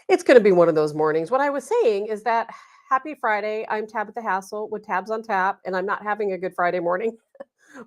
It's going to be one of those mornings. What I was saying is that happy Friday. I'm Tabitha Hassell with Tabs on Tap, and I'm not having a good Friday morning,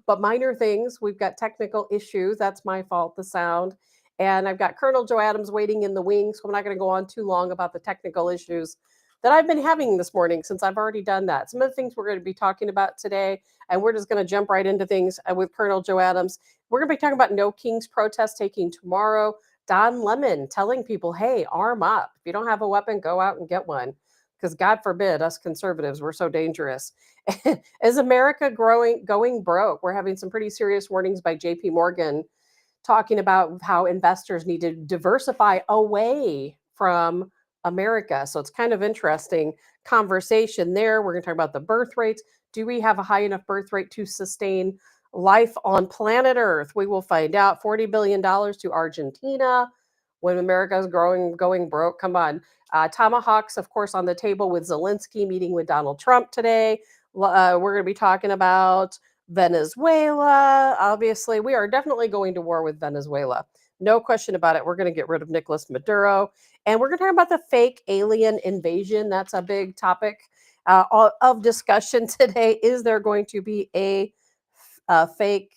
but minor things. We've got technical issues. That's my fault, the sound. And I've got Colonel Joe Adams waiting in the wings, so I'm not going to go on too long about the technical issues that I've been having this morning since I've already done that. Some of the things we're going to be talking about today, and we're just going to jump right into things with Colonel Joe Adams. We're going to be talking about No Kings protest taking tomorrow. Don Lemon telling people, hey, arm up. If you don't have a weapon, go out and get one. Because God forbid, us conservatives, we're so dangerous. Is America going broke? We're having some pretty serious warnings by JP Morgan talking about how investors need to diversify away from America. So it's kind of interesting conversation there. We're going to talk about the birth rates. Do we have a high enough birth rate to sustain life on planet Earth? We will find out. $40 billion to Argentina when America's going broke. Come on. Tomahawks, of course, on the table with Zelensky meeting with Donald Trump today. We're going to be talking about Venezuela. Obviously, we are definitely going to war with Venezuela. No question about it. We're going to get rid of Nicolas Maduro. And we're going to talk about the fake alien invasion. That's a big topic of discussion today. Is there going to be a fake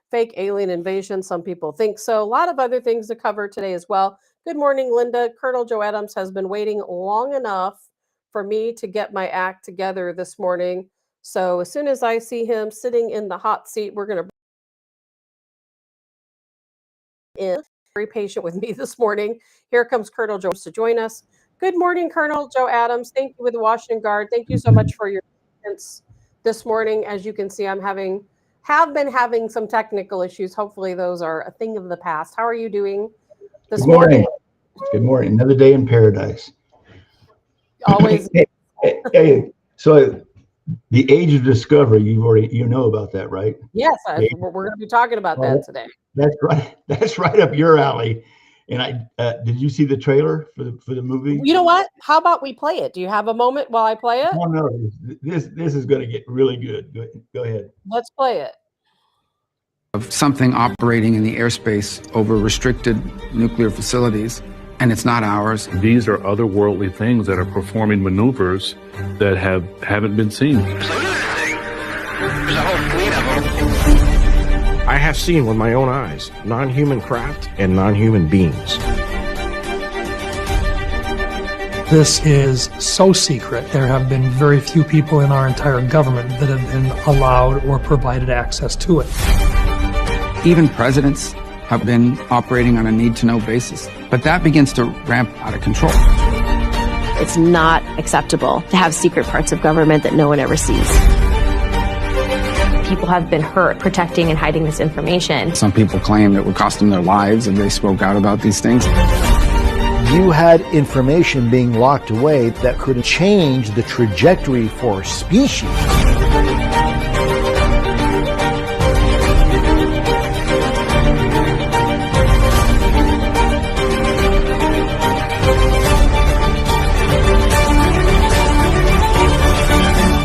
fake alien invasion? Some people think so. A lot of other things to cover today as well. Good morning, Linda. Colonel Joe Adams has been waiting long enough for me to get my act together this morning. So as soon as I see him sitting in the hot seat, we're going to in. Very patient with me this morning. Here comes Colonel Joe to join us. Good morning, Colonel Joe Adams. Thank you with the Washington Guard. Thank you so much for your patience this morning. As you can see, have been having some technical issues. Hopefully those are a thing of the past. How are you doing this morning? Good morning. Another day in paradise. Always. Hey, so the age of discovery, you know about that, right? Yes, we're going to be talking about that today. That's right. That's right up your alley. And did you see the trailer for the movie? You know what? How about we play it? Do you have a moment while I play it? Oh no, this is going to get really good. Go ahead. Let's play it. Of something operating in the airspace over restricted nuclear facilities, and it's not ours. These are otherworldly things that are performing maneuvers that haven't been seen. There's a whole fleet of them. I have seen with my own eyes non-human craft and non-human beings. This is so secret. There have been very few people in our entire government that have been allowed or provided access to it. Even presidents have been operating on a need-to-know basis, but that begins to ramp out of control. It's not acceptable to have secret parts of government that no one ever sees. People have been hurt protecting and hiding this information. Some people claim it would cost them their lives if they spoke out about these things. You had information being locked away that could change the trajectory for species.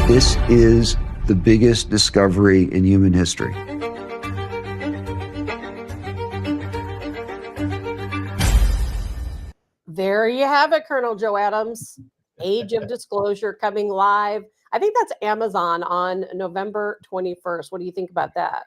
This is the biggest discovery in human history. There you have it, Colonel Joe Adams. Age of Disclosure coming live. I think that's Amazon on November 21st. What do you think about that?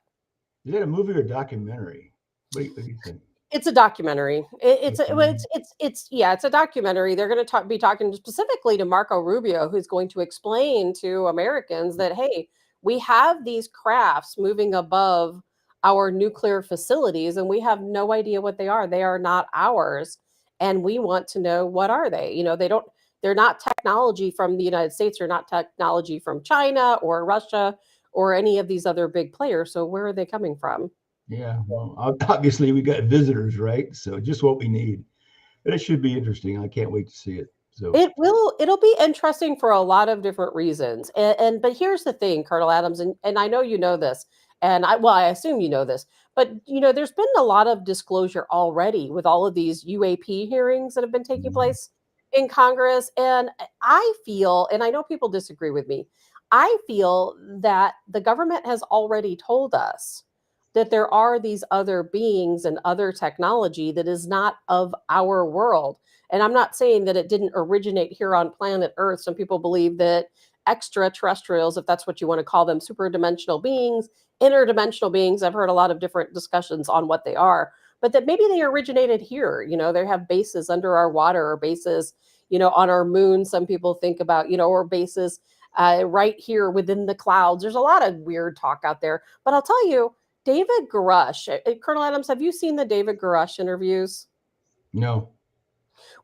Is that a movie or a documentary? What do you think? It's a documentary. It's a documentary. They're going to be talking specifically to Marco Rubio, who's going to explain to Americans that, hey, we have these crafts moving above our nuclear facilities, and we have no idea what they are. They are not ours, and we want to know what are they. You know, they're not technology from the United States. They're not technology from China or Russia or any of these other big players. So where are they coming from? Yeah, well, obviously we got visitors, right? So just what we need. But it should be interesting. I can't wait to see it. So it'll be interesting for a lot of different reasons. But here's the thing, Colonel Adams, and I know you know this, and I assume you know this, but you know, there's been a lot of disclosure already with all of these UAP hearings that have been taking place in Congress. And I feel, and I know people disagree with me, I feel that the government has already told us that there are these other beings and other technology that is not of our world. And I'm not saying that it didn't originate here on planet Earth. Some people believe that extraterrestrials, if that's what you want to call them, superdimensional beings, interdimensional beings, I've heard a lot of different discussions on what they are, but that maybe they originated here. They have bases under our water, or bases, on our moon. Some people think about, or bases right here within the clouds. There's a lot of weird talk out there, but I'll tell you, David Grush, Colonel Adams, have you seen the David Grush interviews? No.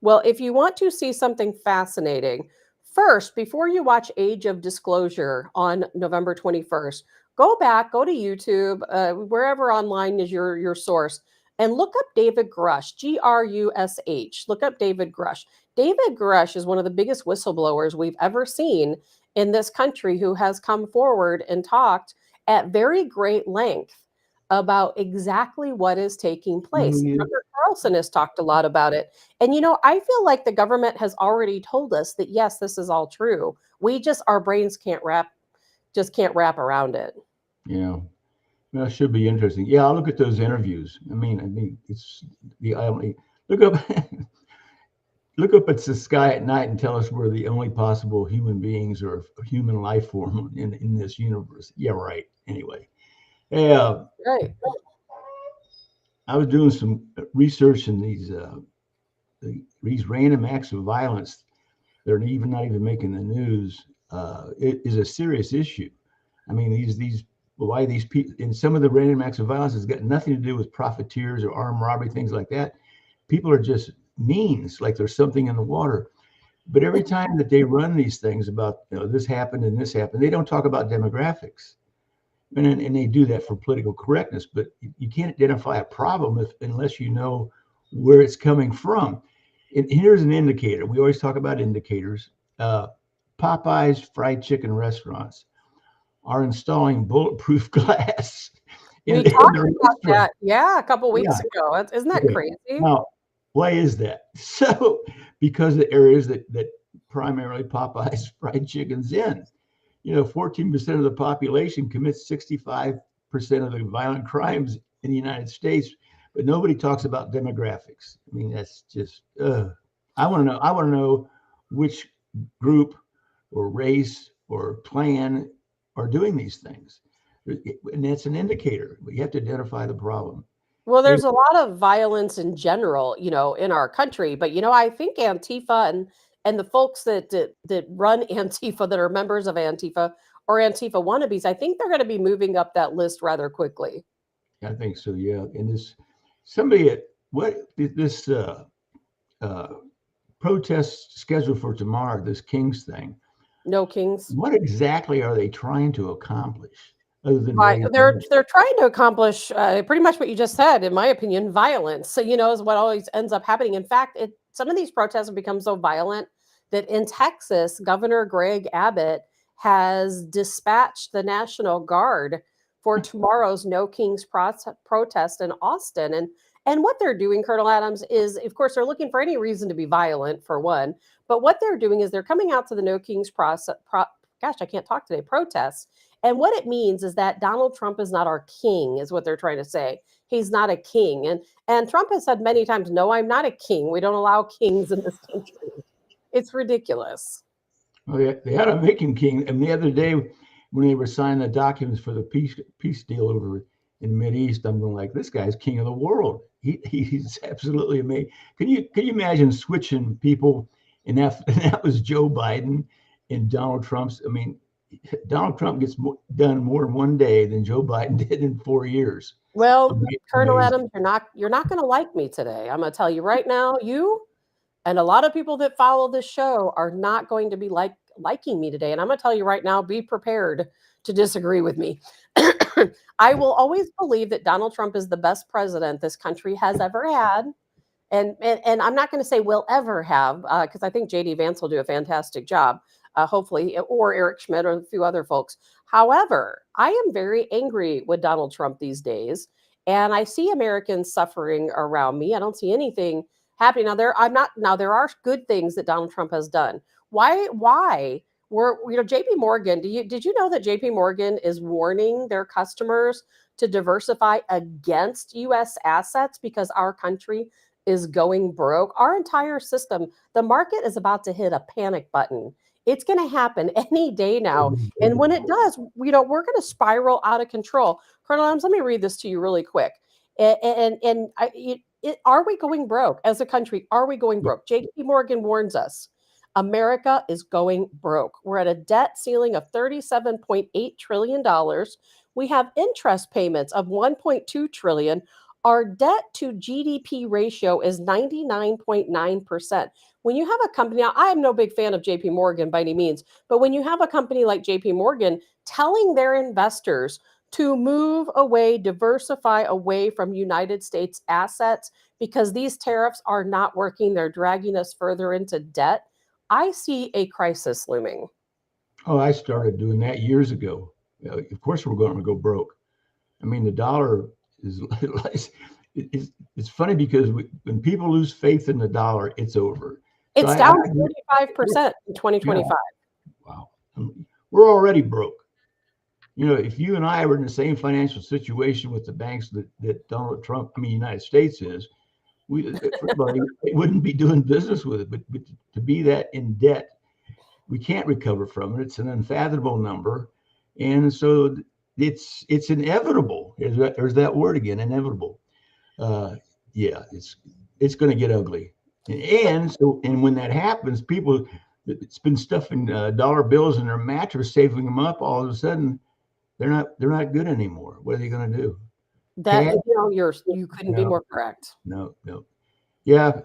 Well, if you want to see something fascinating, first, before you watch Age of Disclosure on November 21st, go back, go to YouTube, wherever online is your source, and look up David Grush, Grush. Look up David Grush. David Grush is one of the biggest whistleblowers we've ever seen in this country, who has come forward and talked at very great length about exactly what is taking place. Tucker Carlson has talked a lot about it. And, I feel like the government has already told us that, yes, this is all true. Our brains can't wrap around it. Yeah. Well, it should be interesting. Yeah, I'll look at those interviews. I mean, it's the only look up at the sky at night and tell us we're the only possible human beings or human life form in this universe. Yeah, right. Anyway, yeah. Right. I was doing some research in these random acts of violence. They're not even making the news. It is a serious issue. I mean, why these people in some of the random acts of violence has got nothing to do with profiteers or armed robbery, things like that. People are just means, like there's something in the water. But every time that they run these things about, this happened and this happened, they don't talk about demographics. And they do that for political correctness, but you can't identify a problem unless you know where it's coming from. And here's an indicator. We always talk about indicators. Popeye's fried chicken restaurants are installing bulletproof glass. We talked about that, a couple weeks ago. Isn't that crazy? Now, why is that? So, because the areas that primarily Popeye's fried chicken's in, 14% of the population commits 65% of the violent crimes in the United States, but nobody talks about demographics. I mean, that's just, I want to know which group or race or clan are doing these things. And that's an indicator. You have to identify the problem. Well, there's a lot of violence in general, in our country, but I think Antifa and the folks that run Antifa, that are members of Antifa or Antifa wannabes, I think they're going to be moving up that list rather quickly. I think so, yeah. And this protest scheduled for tomorrow, this Kings thing. No Kings. What exactly are they trying to accomplish? Other than they're trying to accomplish pretty much what you just said, in my opinion, violence. So, is what always ends up happening. In fact, some of these protests have become so violent that in Texas, Governor Greg Abbott has dispatched the National Guard for tomorrow's No Kings protest in Austin. And what they're doing, Colonel Adams, is, of course, they're looking for any reason to be violent, for one. But what they're doing is they're coming out to the No Kings protests. And what it means is that Donald Trump is not our king, is what they're trying to say. He's not a king. And Trump has said many times, no, I'm not a king. We don't allow kings in this country. It's ridiculous. Well, yeah, they had to make him king. And the other day, when they were signing the documents for the peace deal over in the Mideast, I'm going like, this guy's king of the world. He's absolutely amazing. Can you imagine switching people? And that was Joe Biden and Donald Trump's. I mean, Donald Trump gets done more in one day than Joe Biden did in 4 years. Well, Colonel Adams, you're not going to like me today. I'm going to tell you right now, you and a lot of people that follow this show are not going to be liking me today. And I'm going to tell you right now, be prepared to disagree with me. I will always believe that Donald Trump is the best president this country has ever had. And I'm not going to say will ever have, because I think J.D. Vance will do a fantastic job. Hopefully, or Eric Schmidt or a few other folks. However, I am very angry with Donald Trump these days, and I see Americans suffering around me. I don't see anything happening. There are good things that Donald Trump has done. Why were JP Morgan? Did you know that JP Morgan is warning their customers to diversify against U.S. assets because our country is going broke. Our entire system, the market is about to hit a panic button. It's going to happen any day now. And when it does, we're going to spiral out of control. Colonel Adams, let me read this to you really quick. Are we going broke as a country? Are we going broke? JP Morgan warns us. America is going broke. We're at a debt ceiling of $37.8 trillion. We have interest payments of $1.2 trillion. Our debt to GDP ratio is 99.9%. When you have a company, now I am no big fan of JP Morgan by any means, but when you have a company like JP Morgan telling their investors to move away, diversify away from United States assets because these tariffs are not working, they're dragging us further into debt, I see a crisis looming. Oh, I started doing that years ago. Of course, we're going to go broke. I mean, the dollar is, it's funny because when people lose faith in the dollar, it's over. It's so down 45% in 2025. Yeah. Wow. We're already broke. You know, if you and I were in the same financial situation with the banks that Donald Trump, United States is, everybody wouldn't be doing business with it. But to be that in debt, we can't recover from it. It's an unfathomable number. And so it's inevitable. There's that word again, inevitable. Yeah, it's going to get ugly. And when that happens, people that's been stuffing dollar bills in their mattress, saving them up, all of a sudden they're not good anymore. What are they going to do? That you couldn't be more correct. No. Yeah,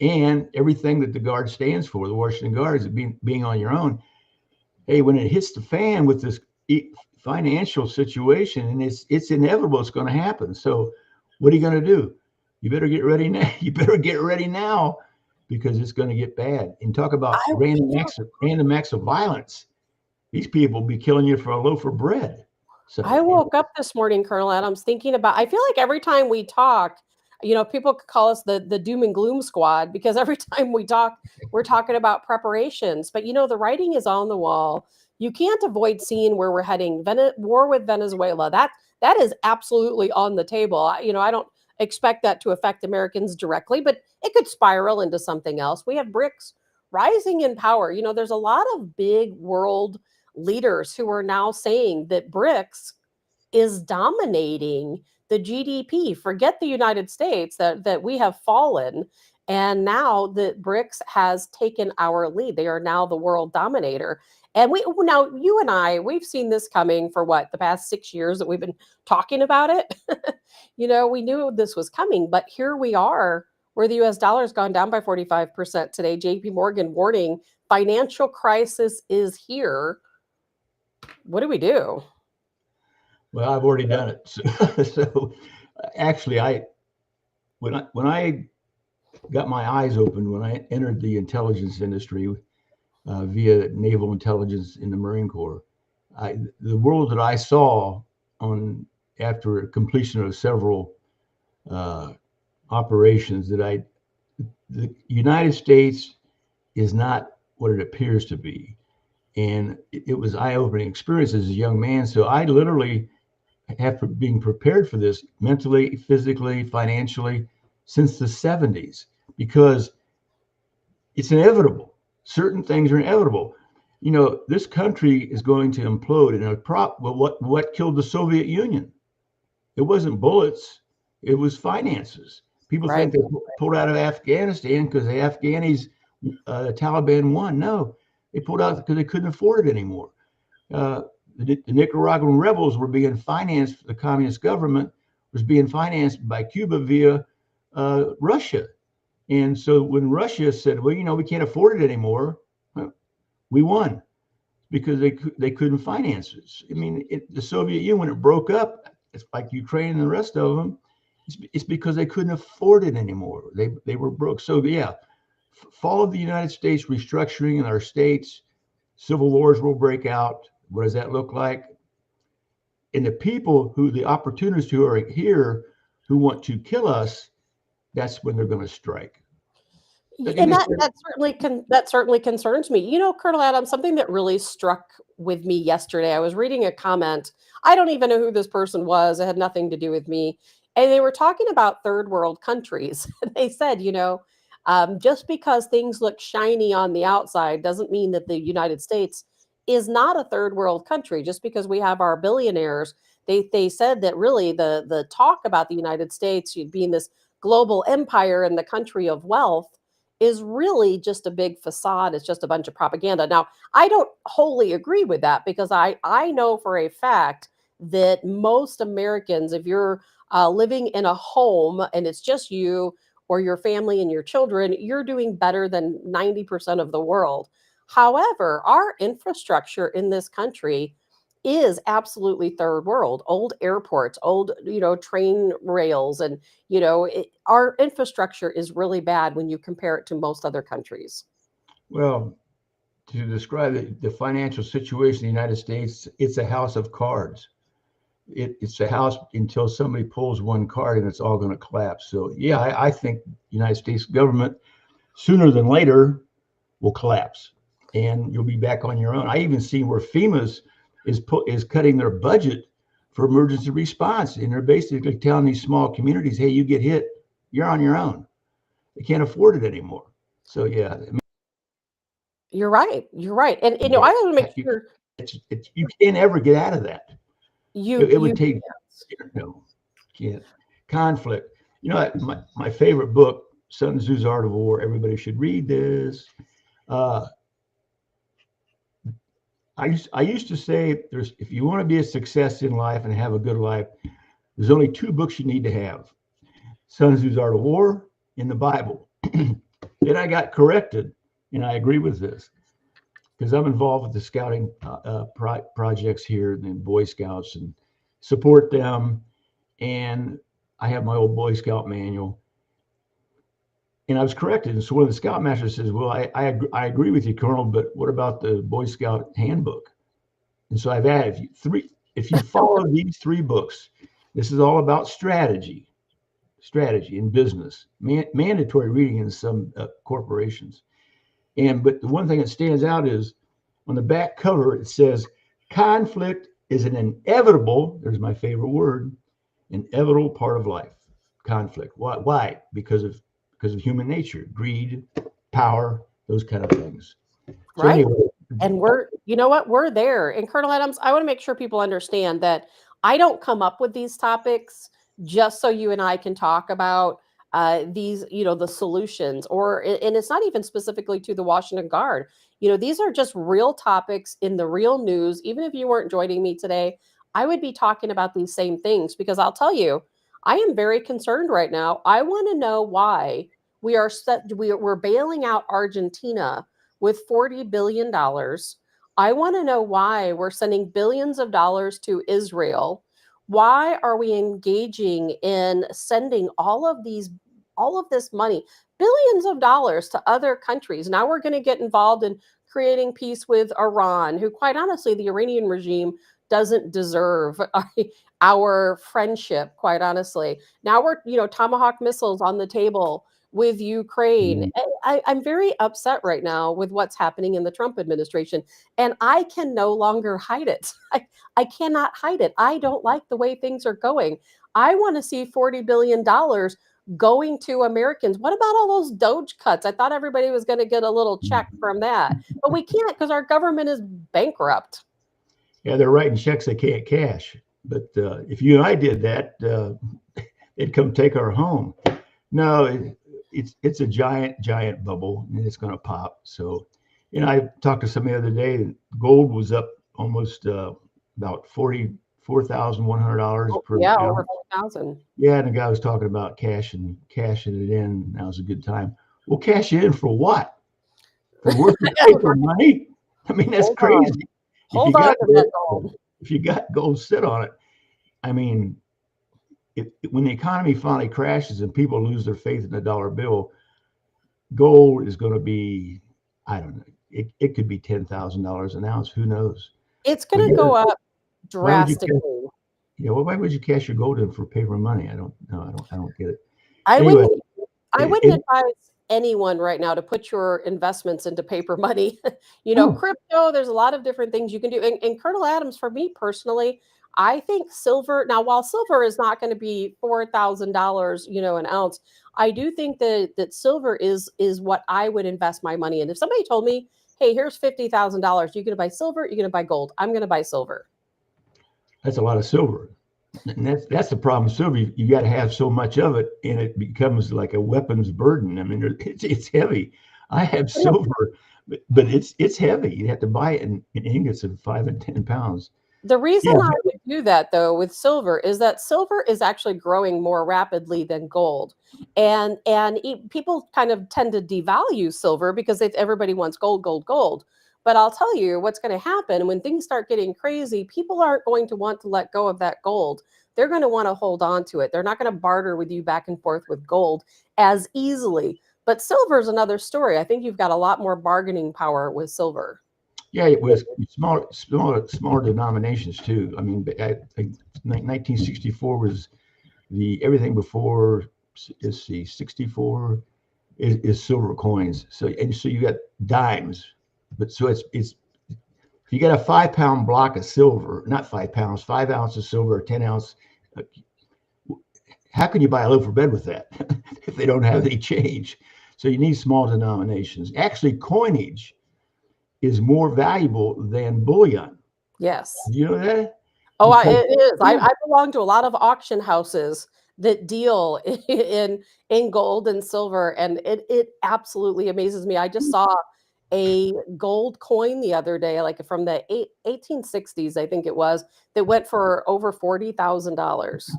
and everything that the Guard stands for, the Washington Guards, being on your own. Hey, when it hits the fan with this financial situation, and it's inevitable, it's going to happen. So, what are you going to do? You better get ready now. You better get ready now, because it's going to get bad. And talk about random acts of violence. These people will be killing you for a loaf of bread. So I woke up this morning, Colonel Adams, thinking about, I feel like every time we talk, people could call us the doom and gloom squad, because every time we talk, we're talking about preparations. But, the writing is on the wall. You can't avoid seeing where we're heading. War with Venezuela, that is absolutely on the table. I don't expect that to affect Americans directly, but it could spiral into something else. We have BRICS rising in power. There's a lot of big world leaders who are now saying that BRICS is dominating the GDP. Forget the United States, that we have fallen. And now that BRICS has taken our lead. They are now the world dominator. And you and I, we've seen this coming for the past 6 years that we've been talking about it. We knew this was coming, but here we are, where the US dollar has gone down by 45% today. JP Morgan warning financial crisis is here. What do we do? Well, I've already done it. So actually, when I got my eyes open, when I entered the intelligence industry via naval intelligence in the Marine Corps, the world that I saw after completion of several operations, the United States is not what it appears to be. And it was eye-opening experience as a young man. So I literally have been prepared for this mentally, physically, financially since the 70s, because it's inevitable. Certain things are inevitable. This country is going to implode. And what killed the Soviet Union? It wasn't bullets. It was finances. People think they pulled out of Afghanistan because the Afghanis, the Taliban won. No, they pulled out because they couldn't afford it anymore. The Nicaraguan rebels were being financed. The communist government was being financed by Cuba via Russia. And so when Russia said, well, we can't afford it anymore, we won because they couldn't finance it. The Soviet Union, when it broke up, it's like Ukraine and the rest of them, it's because they couldn't afford it anymore. They were broke. So yeah, fall of the United States, restructuring in our states, civil wars will break out. What does that look like? And the opportunists who are here, who want to kill us, that's when they're going to strike. And that certainly concerns me. You know, Colonel Adams, something that really struck with me yesterday. I was reading a comment. I don't even know who this person was. It had nothing to do with me. And they were talking about third world countries. They said, just because things look shiny on the outside doesn't mean that the United States is not a third world country. Just because we have our billionaires, they said that really the talk about the United States being this global empire and the country of wealth is really just a big facade. It's just a bunch of propaganda. Now, I don't wholly agree with that because I know for a fact that most Americans, if you're living in a home and it's just you or your family and your children, you're doing better than 90% of the world. However, our infrastructure in this country is absolutely third world. Old airports, old, train rails, and our infrastructure is really bad when you compare it to most other countries. Well, to describe the financial situation in the United States, it's a house of cards. It's a house until somebody pulls one card and it's all going to collapse. So yeah, I think the United States government sooner than later will collapse and you'll be back on your own. I even see where FEMA's is cutting their budget for emergency response, and they're basically telling these small communities, hey, you get hit, you're on your own. They can't afford it anymore. So yeah, you're right, and I want to make sure you can't ever get out of that. It would take conflict. My favorite book, Sun Tzu's Art of War, everybody should read this. I used to say if you want to be a success in life and have a good life, there's only two books you need to have: Sun Tzu's Art of War and the Bible. Then I got corrected, and I agree with this because I'm involved with the scouting projects here and Boy Scouts and support them. And I have my old Boy Scout manual. And I was corrected. And so one of the Scoutmasters says, well, I agree with you, Colonel, but what about the Boy Scout handbook? And so I've added if you follow these three books, this is all about strategy in business, mandatory reading in some corporations. But the one thing that stands out is on the back cover, it says, conflict is an inevitable, there's my favorite word, inevitable part of life. Conflict. Why? Because of human nature, greed, power, those kind of things. So right. Anyway. And we're there. And Colonel Adams, I want to make sure people understand that I don't come up with these topics just so you and I can talk about these, the solutions, and it's not even specifically to the Washington Guard. These are just real topics in the real news. Even if you weren't joining me today, I would be talking about these same things because I'll tell you, I am very concerned right now. I want to know why we're bailing out Argentina with $40 billion. I want to know why we're sending billions of dollars to Israel. Why are we engaging in sending all of this money, billions of dollars to other countries? Now we're going to get involved in creating peace with Iran, who, quite honestly, the Iranian regime doesn't deserve our friendship, quite honestly. Now we're, Tomahawk missiles on the table with Ukraine. I'm very upset right now with what's happening in the Trump administration, and I can no longer hide it. I cannot hide it. I don't like the way things are going. I want to see $40 billion going to Americans. What about all those Doge cuts? I thought everybody was going to get a little check from that, but we can't because our government is bankrupt. Yeah, they're writing checks they can't cash. But if you and I did that, they'd come take our home. No, it's a giant bubble, and it's going to pop. So, I talked to somebody the other day, and gold was up almost about $44,100 per yeah, pound. over 4,000. Yeah, and the guy was talking about cashing it in. Now's a good time. Well, cash it in for what? For working paper money? I mean, that's crazy. Hold on to that gold. If you got gold sit on it, I mean, when the economy finally crashes and people lose their faith in the dollar bill, gold is going to be, I don't know, it could be $10,000 an ounce. Who knows? It's going to go up drastically. Well, why would you cash your gold in for paper money? I don't get it. I wouldn't advise anyone right now to put your investments into paper money. Crypto, there's a lot of different things you can do. And Colonel Adams, for me personally, I think silver, now while silver is not going to be $4,000, an ounce, I do think that silver is what I would invest my money in. If somebody told me, hey, here's $50,000, you're going to buy silver, you're going to buy gold, I'm going to buy silver. That's a lot of silver. And that's the problem with silver. You got to have so much of it, and it becomes like a weapons burden. I mean, it's heavy. I have silver, but it's heavy. You have to buy it in ingots of 5 and 10 pounds. The reason I would do that, though, with silver is that silver is actually growing more rapidly than gold. And people kind of tend to devalue silver because everybody wants gold, gold, gold. But I'll tell you what's going to happen when things start getting crazy. People aren't going to want to let go of that gold. They're going to want to hold on to it. They're not going to barter with you back and forth with gold as easily. But silver is another story. I think you've got a lot more bargaining power with silver. Yeah, it was smaller denominations too. I mean, 1964 was everything before. Let's see, 64 is silver coins. So you got dimes. But so it's if you got a 5 pound block of silver, not 5 pounds, 5 ounces of silver, or 10 ounce, how can you buy a loaf of bread with that if they don't have any change? So you need small denominations. Actually, coinage is more valuable than bullion. Yes. You know that? Oh, it is. I belong to a lot of auction houses that deal in gold and silver, and it absolutely amazes me. I just saw a gold coin the other day, like from the 1860s, I think it was, that went for over $40,000.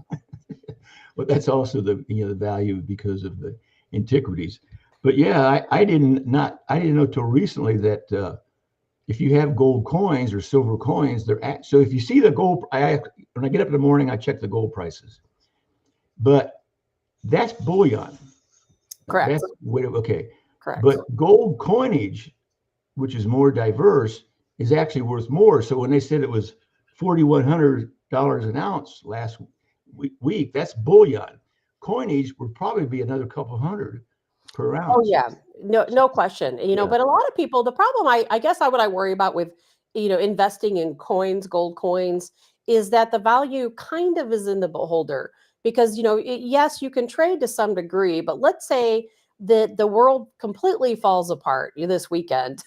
Well, that's also the value because of the antiquities. But yeah, I didn't know till recently that if you have gold coins or silver coins, so if you see the gold, when I get up in the morning, I check the gold prices. But that's bullion. Correct. Okay. Correct. But gold coinage, which is more diverse, is actually worth more. So when they said it was $4,100 an ounce last week, that's bullion. Coinage would probably be another couple hundred per ounce. Oh yeah, no question. But a lot of people, the problem I guess what I worry about with investing in coins, gold coins, is that the value kind of is in the beholder. Because yes, you can trade to some degree, but let's say that the world completely falls apart this weekend,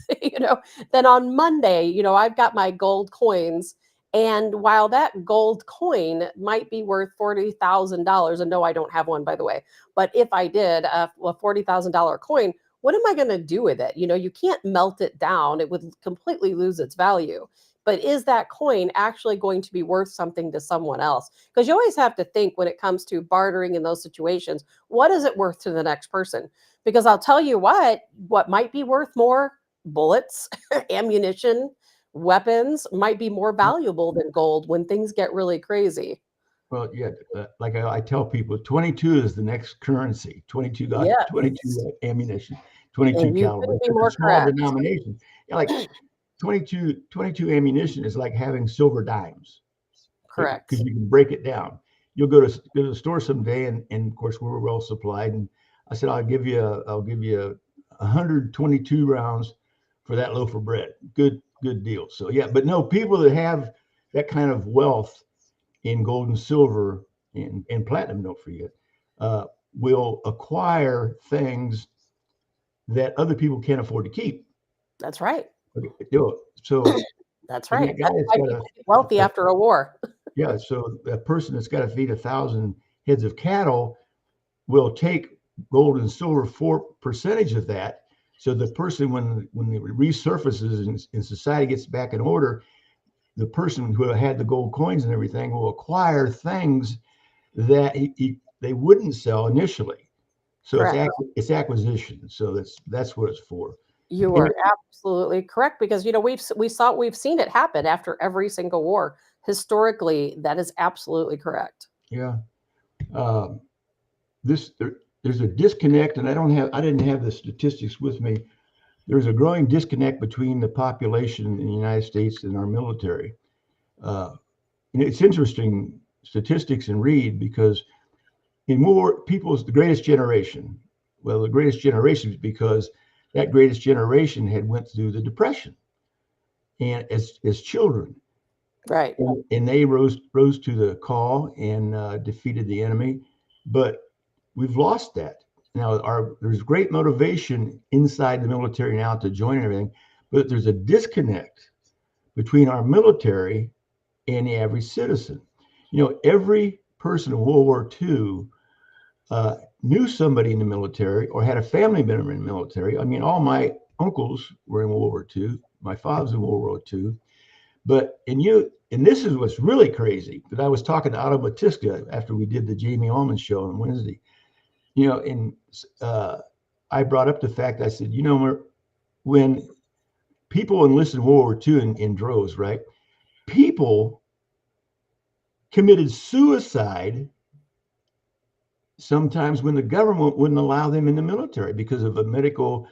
then on Monday, I've got my gold coins. And while that gold coin might be worth $40,000, and no, I don't have one, by the way, but if I did a $40,000 coin, what am I going to do with it? You can't melt it down. It would completely lose its value. But is that coin actually going to be worth something to someone else? Because you always have to think when it comes to bartering in those situations, what is it worth to the next person? Because I'll tell you what might be worth more, bullets, ammunition, weapons might be more valuable than gold when things get really crazy. Well, yeah, like I tell people, 22 is the next currency. 22 ammunition, 22 caliber. Small denomination. Yeah, like 22 ammunition is like having silver dimes. Correct. Because you can break it down. You'll go to the store someday, and of course we're well supplied. And I said, I'll give you 122 rounds for that loaf of bread. Good deal. So yeah, but no, people that have that kind of wealth in gold and silver and platinum, don't forget, will acquire things that other people can't afford to keep. That's right. So that's right. That's why people get wealthy after a war. Yeah. So a person that's got to feed 1,000 heads of cattle will take gold and silver for percentage of that. So the person, when it resurfaces and society gets back in order, the person who had the gold coins and everything will acquire things that they wouldn't sell initially. So it's acquisition. So that's what it's for. You are absolutely correct, because we've seen it happen after every single war. Historically, that is absolutely correct. Yeah. There's a disconnect, and I didn't have the statistics with me. There's a growing disconnect between the population in the United States and our military. And it's interesting statistics and read, because in war, people's the greatest generation Well, the greatest generation is because that greatest generation had went through the Depression, and as children, Right. and they rose to the call and defeated the enemy. But we've lost that. Now, there's great motivation inside the military now to join and everything, but there's a disconnect between our military and the average citizen. Every person in World War II knew somebody in the military or had a family member in the military. I mean, all my uncles were in World War II. My father's in World War II. But and this is what's really crazy. But I was talking to Otto Matiska after we did the Jamie Allman show on Wednesday. And I brought up the fact, I said, when people enlisted in World War II in droves, right? People committed suicide sometimes when the government wouldn't allow them in the military because of a medical,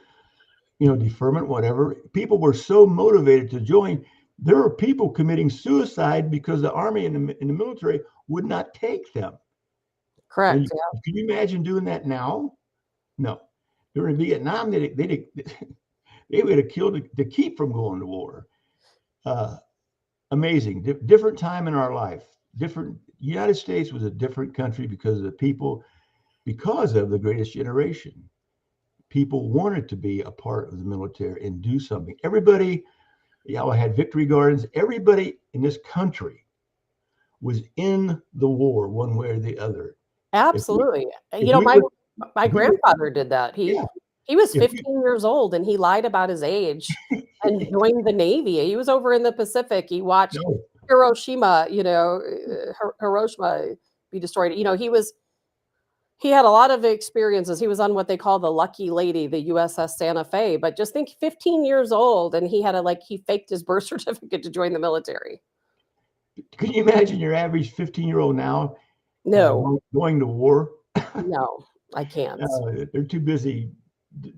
deferment, whatever. People were so motivated to join. There were people committing suicide because the army and the military would not take them. Correct. Can you imagine doing that now? No. During Vietnam, they would have killed to keep from going to war. Amazing. Different time in our life. United States was a different country because of the people, because of the greatest generation. People wanted to be a part of the military and do something. Everybody, I had victory gardens. Everybody in this country was in the war one way or the other. Absolutely. My grandfather did that. He was 15 years old and he lied about his age and joined the Navy. He was over in the Pacific. He watched Hiroshima, Hiroshima be destroyed. He had a lot of experiences. He was on what they call the Lucky Lady, the USS Santa Fe. But just think, 15 years old, and he faked his birth certificate to join the military. Can you imagine your average 15-year-old now? No. Going to war? No, I can't. They're too busy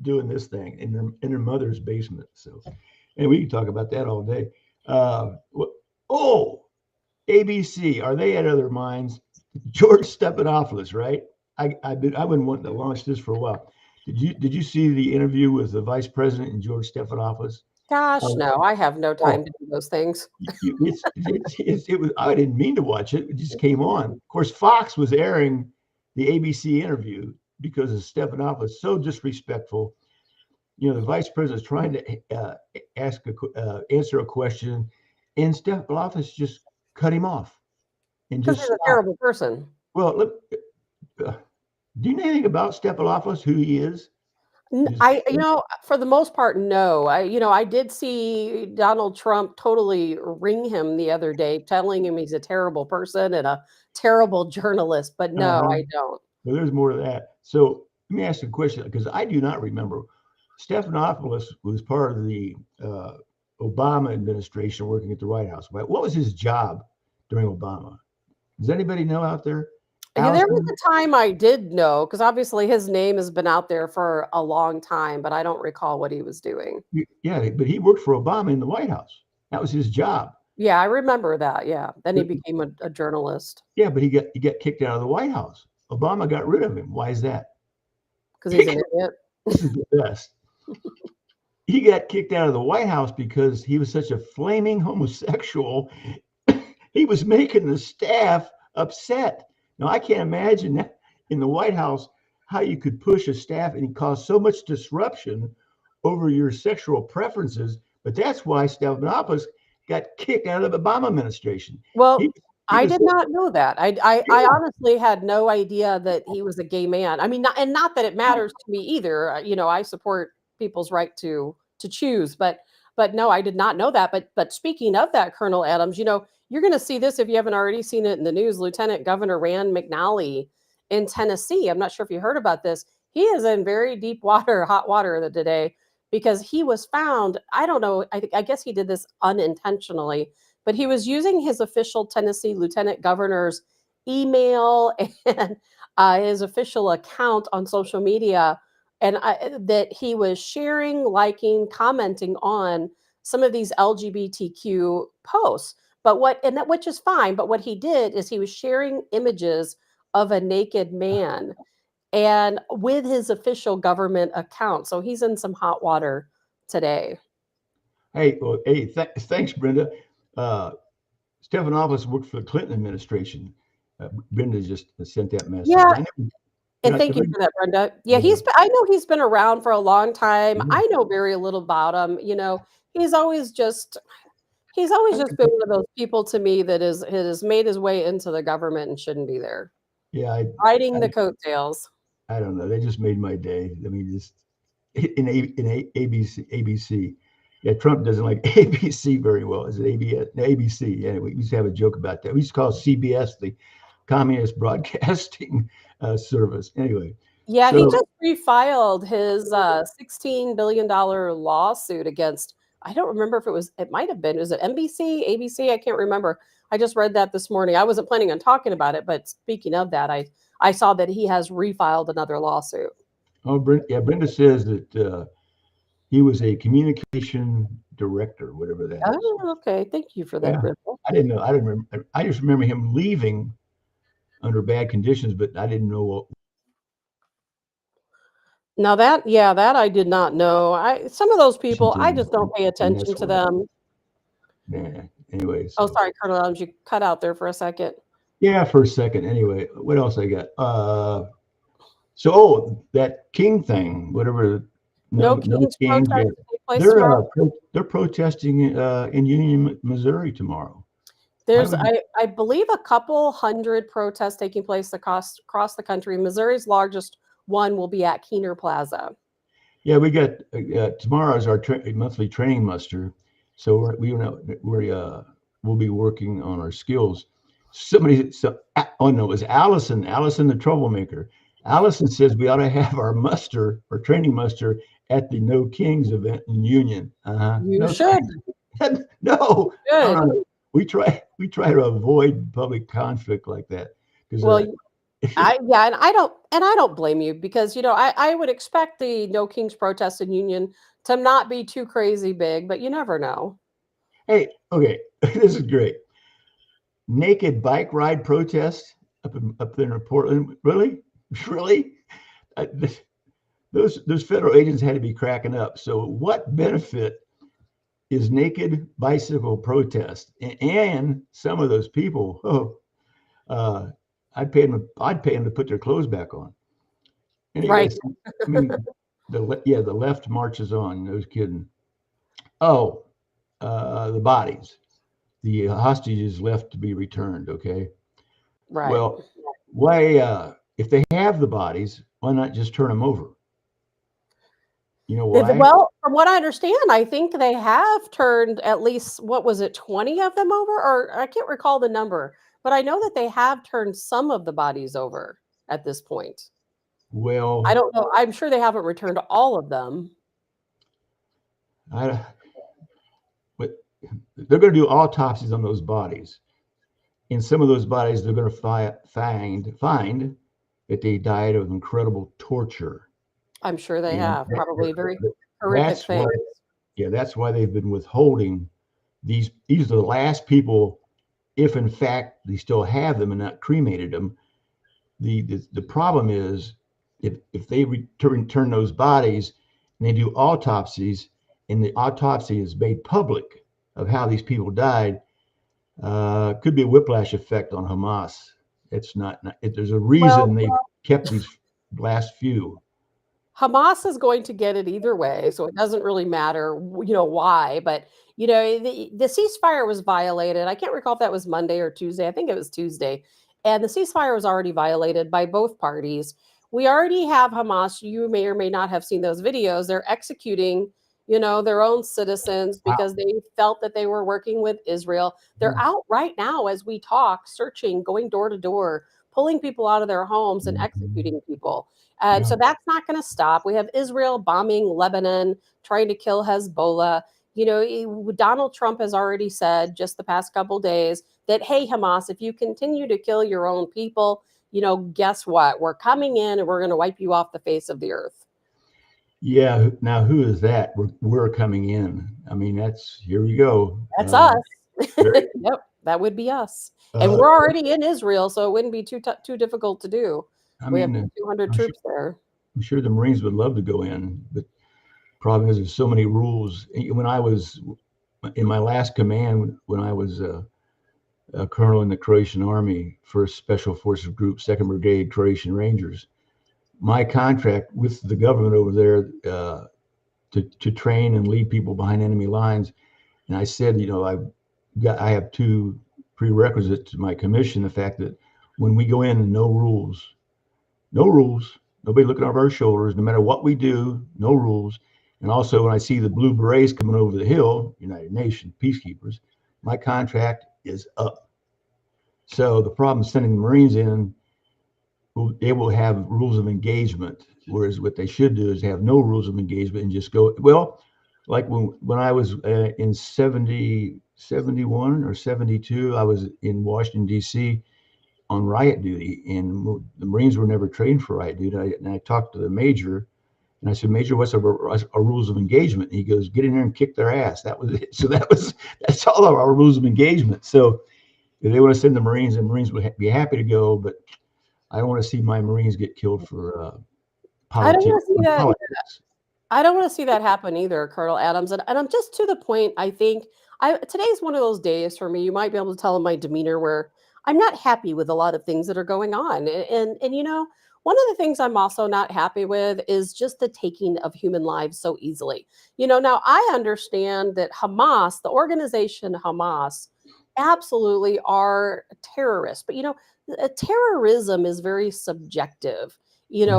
doing this thing in their mother's basement. So, and we can talk about that all day. ABC, are they at other minds? George Stephanopoulos, right? I've been wanting to launch this for a while. Did you see the interview with the vice president and George Stephanopoulos? Gosh, no, I have no time to do those things. It was. I didn't mean to watch it. It just came on. Of course, Fox was airing the ABC interview because of Stephanopoulos, so disrespectful. The vice president is trying to answer a question, and Stephanopoulos just cut him off. Because he's a terrible person. Well, look, do you know anything about Stephanopoulos, who he is? For the most part, no. I did see Donald Trump totally ring him the other day, telling him he's a terrible person and a terrible journalist. But no, I don't. Well, there's more to that. So let me ask you a question, because I do not remember. Stephanopoulos was part of the Obama administration working at the White House. What was his job during Obama? Does anybody know out there? There was a time I did know, because obviously his name has been out there for a long time, but I don't recall what he was doing. Yeah, but he worked for Obama in the White House. That was his job. Yeah, I remember that. Yeah, then he became a journalist. Yeah, but he got kicked out of the White House. Obama got rid of him. Why is that? Because he's an idiot. This is the best. He got kicked out of the White House because he was such a flaming homosexual. He was making the staff upset. Now, I can't imagine that in the White House, how you could push a staff and cause so much disruption over your sexual preferences. But that's why Stephanopoulos got kicked out of the Obama administration. Well, I did not know that. I honestly had no idea that he was a gay man. I mean, not that it matters to me either. I support people's right to choose, but no, I did not know that. But speaking of that, Colonel Adams, you're going to see this if you haven't already seen it in the news. Lieutenant Governor Rand McNally in Tennessee, I'm not sure if you heard about this. He is in very deep water, hot water today, because he was found, I don't know, I guess he did this unintentionally, but he was using his official Tennessee Lieutenant Governor's email and his official account on social media, and that he was sharing, liking, commenting on some of these LGBTQ posts. Which is fine. But what he did is he was sharing images of a naked man. and with his official government account. So he's in some hot water today. Hey, well, hey, thanks, Brenda. Stephanopoulos worked for the Clinton administration. Brenda just sent that message. Yeah. And Thank you for that, Brenda. Yeah, I know he's been around for a long time. I know very little about him. You know, he's always just been one of those people to me that has made his way into the government and shouldn't be there. Yeah, riding the coattails. I don't know. They just made my day. I mean, just in ABC. Yeah, Trump doesn't like ABC very well. Is it ABC? Anyway, we used to have a joke about that. We used to call CBS the Communist Broadcasting Service. Anyway. Yeah, so, he just refiled his $16 billion lawsuit against, I don't remember if it might have been, is it NBC, ABC? I can't remember. I just read that this morning. I wasn't planning on talking about it, but speaking of that, I saw that he has refiled another lawsuit. Oh, Brenda says that he was a communication director, whatever that is. Oh, okay. Thank you for that, Brenda. I didn't know. I didn't remember. I just remember him leaving under bad conditions, but I didn't know what. Now that I did not know. Some of those people, I just don't pay attention to them. Yeah. Anyway. Oh, sorry, Colonel Adams, you cut out there for a second. Yeah, for a second. Anyway, what else I got? So that King thing, whatever. No Kings. They're protesting in Union, Missouri tomorrow. There's, I believe, a couple hundred protests taking place across the country. Missouri's largest one will be at Keener Plaza. Yeah, we got tomorrow is our monthly training muster, so we'll be working on our skills. It was Allison the troublemaker. Allison says we ought to have our training muster at the No Kings event in Union. You should. No. We try to avoid public conflict like that. Well, I don't blame you, because I would expect the No Kings protest in Union to not be too crazy big, but you never know. Hey, okay, this is great. Naked bike ride protest up there in Portland. Really? Those federal agents had to be cracking up. So what benefit is naked bicycle protest? And some of those people, I'd pay them to put their clothes back on. Anyways, right. I mean, the left marches on. No kidding. Oh, the bodies, the hostages left to be returned. Okay. Right. Well, why? If they have the bodies, why not just turn them over? You know why? Well, from what I understand, I think they have turned at least, 20 of them over? Or I can't recall the number, but I know that they have turned some of the bodies over at this point. Well, I don't know. I'm sure they haven't returned all of them. But they're going to do autopsies on those bodies. In some of those bodies, they're going to find that they died of incredible torture. I'm sure they have. Probably very horrific things. That's why they've been withholding these. These are the last people, if in fact they still have them and not cremated them. The problem is if they return those bodies and they do autopsies, and the autopsy is made public of how these people died, could be a whiplash effect on Hamas. It's not. There's a reason they kept these last few. Hamas is going to get it either way, so it doesn't really matter, why. But the ceasefire was violated. I can't recall if that was Monday or Tuesday. I think it was Tuesday, and the ceasefire was already violated by both parties. We already have Hamas. You may or may not have seen those videos. They're executing, their own citizens because they felt that they were working with Israel. They're out right now as we talk, searching, going door to door, pulling people out of their homes and executing people. And so that's not going to stop. We have Israel bombing Lebanon, trying to kill Hezbollah. Donald Trump has already said just the past couple days that, hey, Hamas, if you continue to kill your own people, guess what? We're coming in and we're going to wipe you off the face of the earth. Yeah. Now, who is that? We're coming in. I mean, here we go. That's us. Yep. That would be us. And we're already in Israel, so it wouldn't be too difficult to do. I We have mean, 200 I'm sure, troops there. I'm sure the Marines would love to go in, but problem is there's so many rules. When I was in my last command, when I was a colonel in the Croatian Army, 1st Special Forces Group, 2nd Brigade Croatian Rangers, my contract with the government over there to train and lead people behind enemy lines. And I said, I have 2 prerequisites to my commission: the fact that when we go in, no rules, nobody looking over our shoulders, no matter what we do, no rules. And also, when I see the blue berets coming over the hill, United Nations peacekeepers, my contract is up. So the problem is sending the Marines in, they will have rules of engagement, whereas what they should do is have no rules of engagement and just go. Well, like when I was in 71 or 72, I was in Washington, D.C. on riot duty, and the Marines were never trained for riot duty. And I talked to the major, and I said, "Major, what's our rules of engagement?" And he goes, "Get in there and kick their ass." That was it. So that's all of our rules of engagement. So if they want to send the Marines would be happy to go, but I don't want to see my Marines get killed for I don't want to see that. politics. I don't want to see that happen either, Colonel Adams. And I'm just to the point. I think today's one of those days for me. You might be able to tell in my demeanor where I'm not happy with a lot of things that are going on. And one of the things I'm also not happy with is just the taking of human lives so easily. Now I understand that Hamas, the organization Hamas, absolutely are terrorists. But terrorism is very subjective.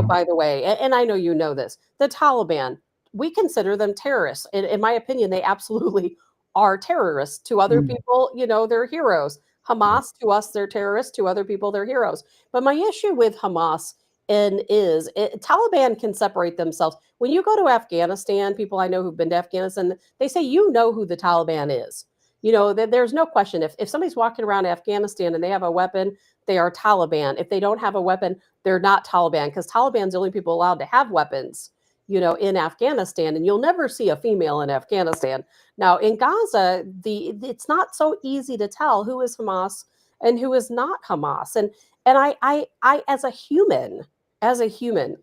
By the way, and I know you know this, the Taliban, we consider them terrorists. In my opinion, they absolutely are terrorists. To other people, they're heroes. Hamas, to us, they're terrorists. To other people, they're heroes. But my issue with Hamas Taliban can separate themselves. When you go to Afghanistan, people I know who've been to Afghanistan, they say who the Taliban is. There's no question. If somebody's walking around Afghanistan and they have a weapon, they are Taliban. If they don't have a weapon, they're not Taliban, because Taliban's the only people allowed to have weapons, in Afghanistan. And you'll never see a female in Afghanistan. Now, in Gaza, it's not so easy to tell who is Hamas and who is not Hamas. And I as a human,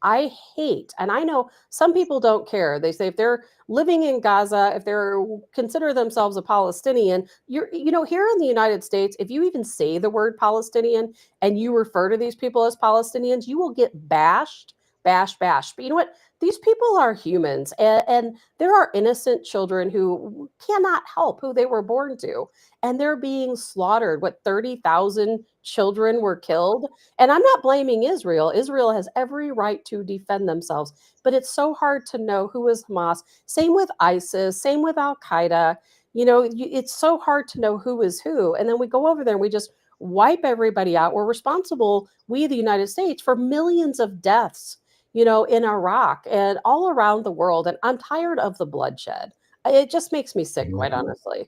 I hate, and I know some people don't care. They say if they're living in Gaza, if they're consider themselves a Palestinian, here in the United States, if you even say the word Palestinian and you refer to these people as Palestinians, you will get bashed. But you know what? These people are humans, and there are innocent children who cannot help who they were born to, and they're being slaughtered. 30,000 children were killed, and I'm not blaming Israel. Israel has every right to defend themselves, but it's so hard to know who is Hamas. Same with ISIS, same with Al Qaeda. It's so hard to know who is who, and then we go over there and we just wipe everybody out. We're responsible, we the United States, for millions of deaths in Iraq and all around the world. And I'm tired of the bloodshed. It just makes me sick, quite honestly.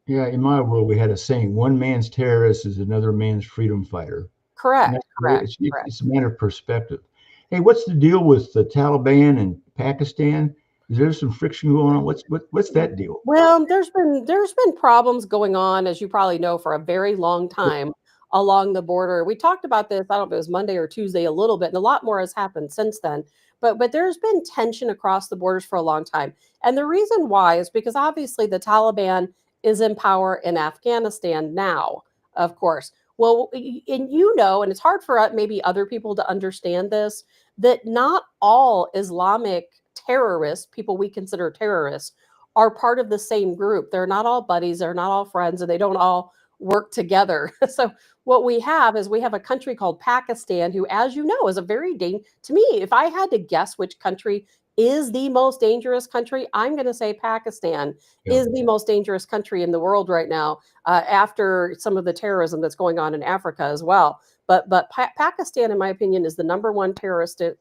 Yeah, in my world, we had a saying: one man's terrorist is another man's freedom fighter. Correct. It's a matter of perspective. Hey, what's the deal with the Taliban and Pakistan? Is there some friction going on? What's that deal? Well, there's been problems going on, as you probably know, for a very long time along the border. We talked about this, I don't know if it was Monday or Tuesday, a little bit, and a lot more has happened since then. But there's been tension across the borders for a long time. And the reason why is because obviously the Taliban is in power in Afghanistan now, of course. Well, and and it's hard for maybe other people to understand this, that not all Islamic terrorists, people we consider terrorists, are part of the same group. They're not all buddies, they're not all friends, and they don't all work together. So what we have a country called Pakistan, who, as you know, is a very to me, if I had to guess which country is the most dangerous country, I'm going to say Pakistan is the most dangerous country in the world right now, after some of the terrorism that's going on in Africa as well. But Pakistan, in my opinion, is the number one terroristic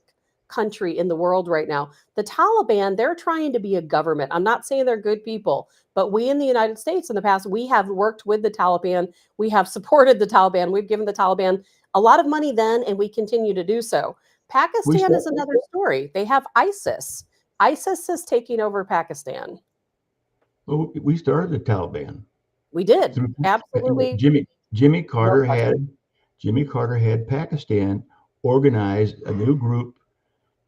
country in the world right now. The Taliban, they're trying to be a government. I'm not saying they're good people, but we in the United States in the past, we have worked with the Taliban. We have supported the Taliban. We've given the Taliban a lot of money then, and we continue to do so. Pakistan is another story. They have ISIS. ISIS is taking over Pakistan. Well, we started the Taliban. We did. Absolutely. Jimmy Carter had Pakistan organized a new group,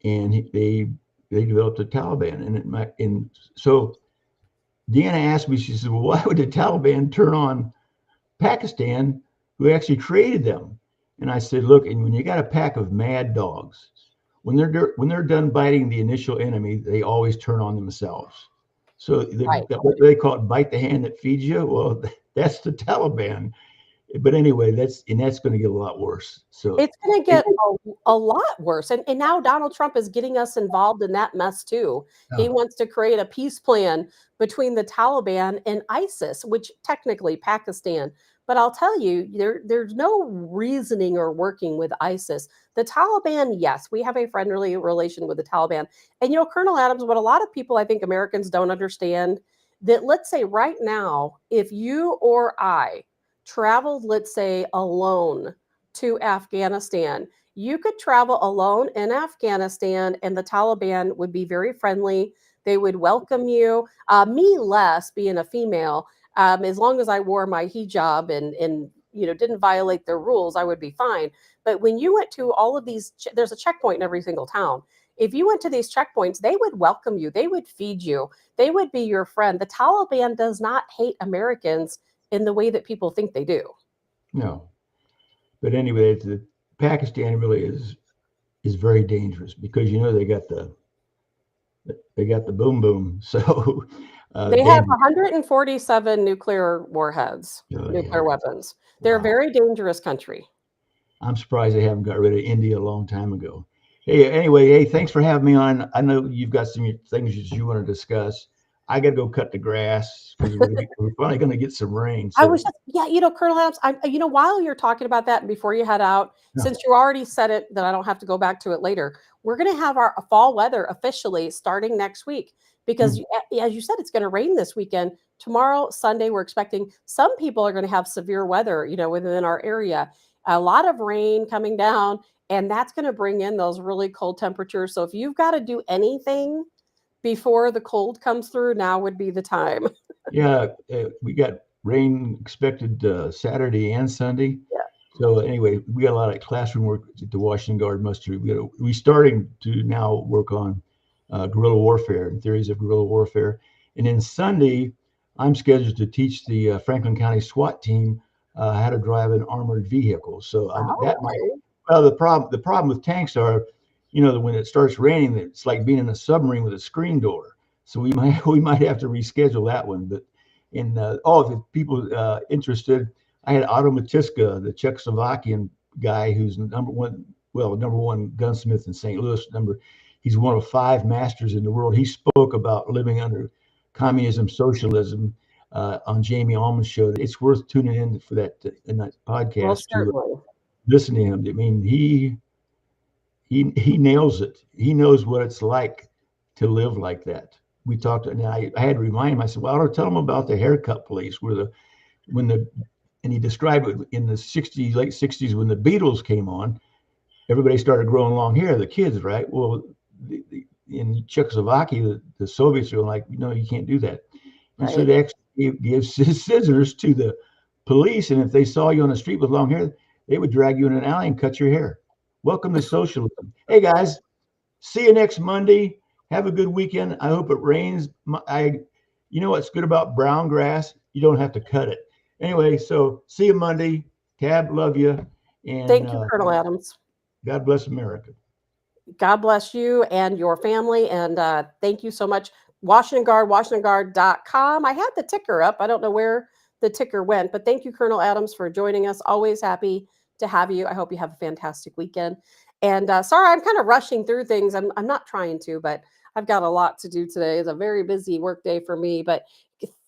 and they developed the Taliban. And so Deanna asked me, she said, well, why would the Taliban turn on Pakistan, who actually created them? And I said, look, and when you got a pack of mad dogs, when they're done biting the initial enemy, they always turn on themselves. So what they call it, bite the hand that feeds you. Well, that's the Taliban. But anyway, that's going to get a lot worse. So it's going to get a lot worse. And now Donald Trump is getting us involved in that mess too. Oh. He wants to create a peace plan between the Taliban and ISIS, which technically Pakistan. But I'll tell you, there's no reasoning or working with ISIS. The Taliban, yes, we have a friendly relation with the Taliban. And, Colonel Adams, what a lot of people, I think Americans don't understand, that let's say right now, if you or I traveled, let's say, alone to Afghanistan, you could travel alone in Afghanistan and the Taliban would be very friendly. They would welcome you. Me less, being a female, as long as I wore my hijab and didn't violate their rules, I would be fine. But when you went to all of these, there's a checkpoint in every single town. If you went to these checkpoints, they would welcome you. They would feed you. They would be your friend. The Taliban does not hate Americans in the way that people think they do. No. But anyway, the Pakistan really is very dangerous because they got the boom boom. So they have 147 nuclear warheads, nuclear weapons. They're a very dangerous country. I'm surprised they haven't got rid of India a long time ago. Hey, thanks for having me on. I know you've got some things that you want to discuss. I got to go cut the grass because we're probably going to get some rain. So. I was just, Colonel Adams, while you're talking about that and before you head out, since you already said it, that I don't have to go back to it later, we're going to have our fall weather officially starting next week because as you said, it's going to rain this weekend. Tomorrow, Sunday, we're expecting some people are going to have severe weather, within our area, a lot of rain coming down, and that's going to bring in those really cold temperatures. So if you've got to do anything before the cold comes through, now would be the time. Yeah, we got rain expected Saturday and Sunday. Yeah. So anyway, we got a lot of classroom work at the Washington Guard muster. We're starting to now work on guerrilla warfare and theories of guerrilla warfare. And then Sunday, I'm scheduled to teach the Franklin County SWAT team how to drive an armored vehicle. So that might. Well, the problem with tanks are, when it starts raining, it's like being in a submarine with a screen door. So we might have to reschedule that one. But if people interested, I had Otto Matiska, the Czechoslovakian guy who's number one gunsmith in St. Louis. He's one of 5 masters in the world. He spoke about living under communism, socialism on Jamie Allman's show. It's worth tuning in for that in that podcast to listen to him. I mean, he nails it. He knows what it's like to live like that. We talked, and I had to remind him. I said, "Well, I'll tell him about the haircut police, and he described it in the late 60s when the Beatles came on. Everybody started growing long hair, the kids, right? Well, in Czechoslovakia, the Soviets were like, no, you can't do that. And so they actually gave scissors to the police, and if they saw you on the street with long hair, they would drag you in an alley and cut your hair. Welcome to socialism. Hey, guys, see you next Monday. Have a good weekend. I hope it rains. You know what's good about brown grass? You don't have to cut it. Anyway, so see you Monday. Tab, love you. And thank you, Colonel Adams. God bless America. God bless you and your family. And thank you so much. Washington Guard, WashingtonGuard.com. I had the ticker up. I don't know where the ticker went, but thank you, Colonel Adams, for joining us. Always happy to have you. I hope you have a fantastic weekend. And sorry, I'm kind of rushing through things. I'm not trying to, but I've got a lot to do today. It's a very busy work day for me, but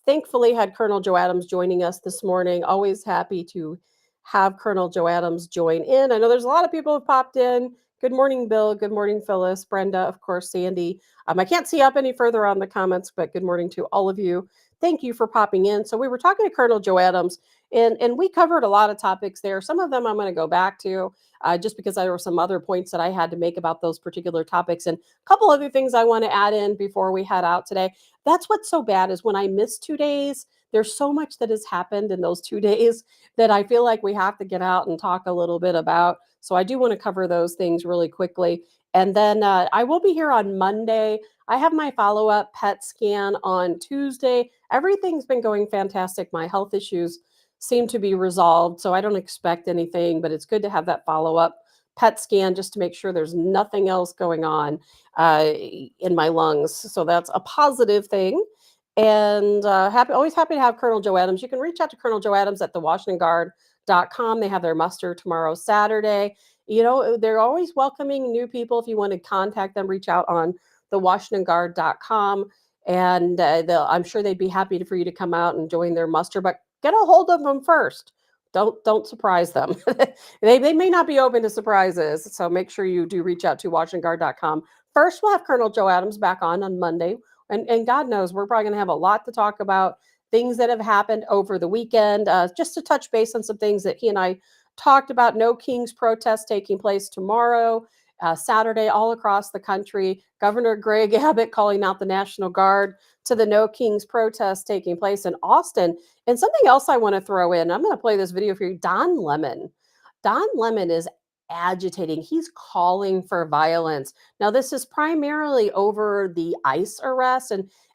thankfully had Colonel Joe Adams joining us this morning. Always happy to have Colonel Joe Adams join in. I know there's a lot of people who popped in. Good morning, Bill. Good morning, Phyllis, Brenda, of course, Sandy. I can't see up any further on the comments, but good morning to all of you. Thank you for popping in. So we were talking to Colonel Joe Adams, and we covered a lot of topics there. Some of them I'm going to go back to just because there were some other points that I had to make about those particular topics, and a couple other things I want to add in before we head out today. That's what's so bad is when I miss 2 days, There's so much that has happened in those 2 days that I feel like we have to get out and talk a little bit about. So I do want to cover those things really quickly. And then I will be here on Monday. I have my follow-up PET scan on Tuesday. Everything's been going fantastic. My health issues seem to be resolved, so I don't expect anything, but it's good to have that follow-up PET scan just to make sure there's nothing else going on in my lungs. So that's a positive thing. And always happy to have Colonel Joe Adams. You can reach out to Colonel Joe Adams at thewashingtonguard.com. They have their muster tomorrow, Saturday. You know, they're always welcoming new people. If you want to contact them, reach out on thewashingtonguard.com. And I'm sure they'd be happy for you to come out and join their muster, but get a hold of them first. Don't surprise them. they may not be open to surprises. So make sure you do reach out to WashingtonGuard.com. First, we'll have Colonel Joe Adams back on Monday. And God knows we're probably going to have a lot to talk about, things that have happened over the weekend. Just to touch base on some things that he and I talked about. No Kings protest taking place tomorrow, Saturday, all across the country. Governor Greg Abbott calling out the National Guard to the No Kings protest taking place in Austin. And something else I want to throw in, I'm going to play this video for you. Don Lemon. Don Lemon is agitating. He's calling for violence. Now, this is primarily over the ICE arrest.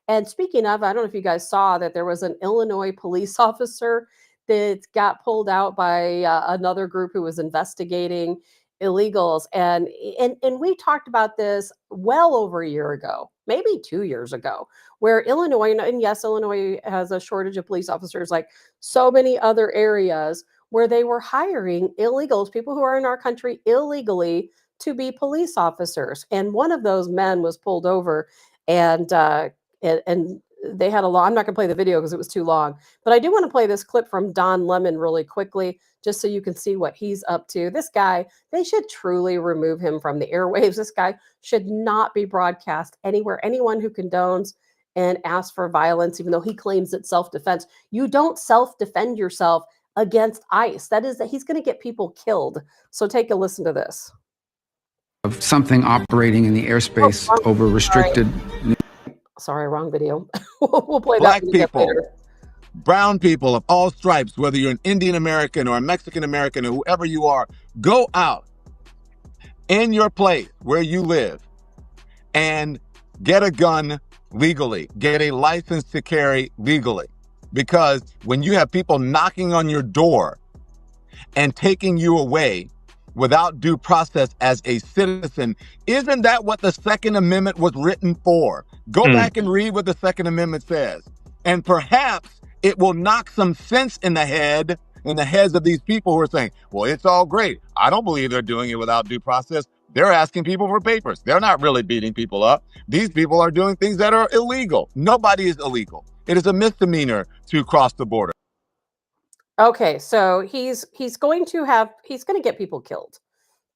And speaking of, I don't know if you guys saw that there was an Illinois police officer that got pulled out by another group who was investigating illegals. And we talked about this well over a year ago, maybe 2 years ago, where Illinois, and yes, Illinois has a shortage of police officers like so many other areas, where they were hiring illegals, people who are in our country illegally, to be police officers. And one of those men was pulled over, and they had a law. I'm not going to play the video because it was too long, but I do want to play this clip from Don Lemon really quickly, just so you can see what he's up to. This guy, they should truly remove him from the airwaves. This guy should not be broadcast anywhere. Anyone who condones and asks for violence, even though he claims it's self-defense, you don't self-defend yourself against ICE. That is that he's going to get people killed. So take a listen to this. Of something operating in the airspace over restricted. Sorry, wrong video. We'll play Black that people, later. brown people of all stripes, whether you're an Indian American or a Mexican American or whoever you are, go out in your place where you live and get a gun legally, get a license to carry legally. Because when you have people knocking on your door and taking you away without due process as a citizen, isn't that what the Second Amendment was written for? Go back and read what the Second Amendment says. And perhaps it will knock some sense in the heads of these people who are saying, well, it's all great. I don't believe they're doing it without due process. They're asking people for papers. They're not really beating people up. These people are doing things that are illegal. Nobody is illegal. It is a misdemeanor to cross the border. Okay, so he's going to get people killed.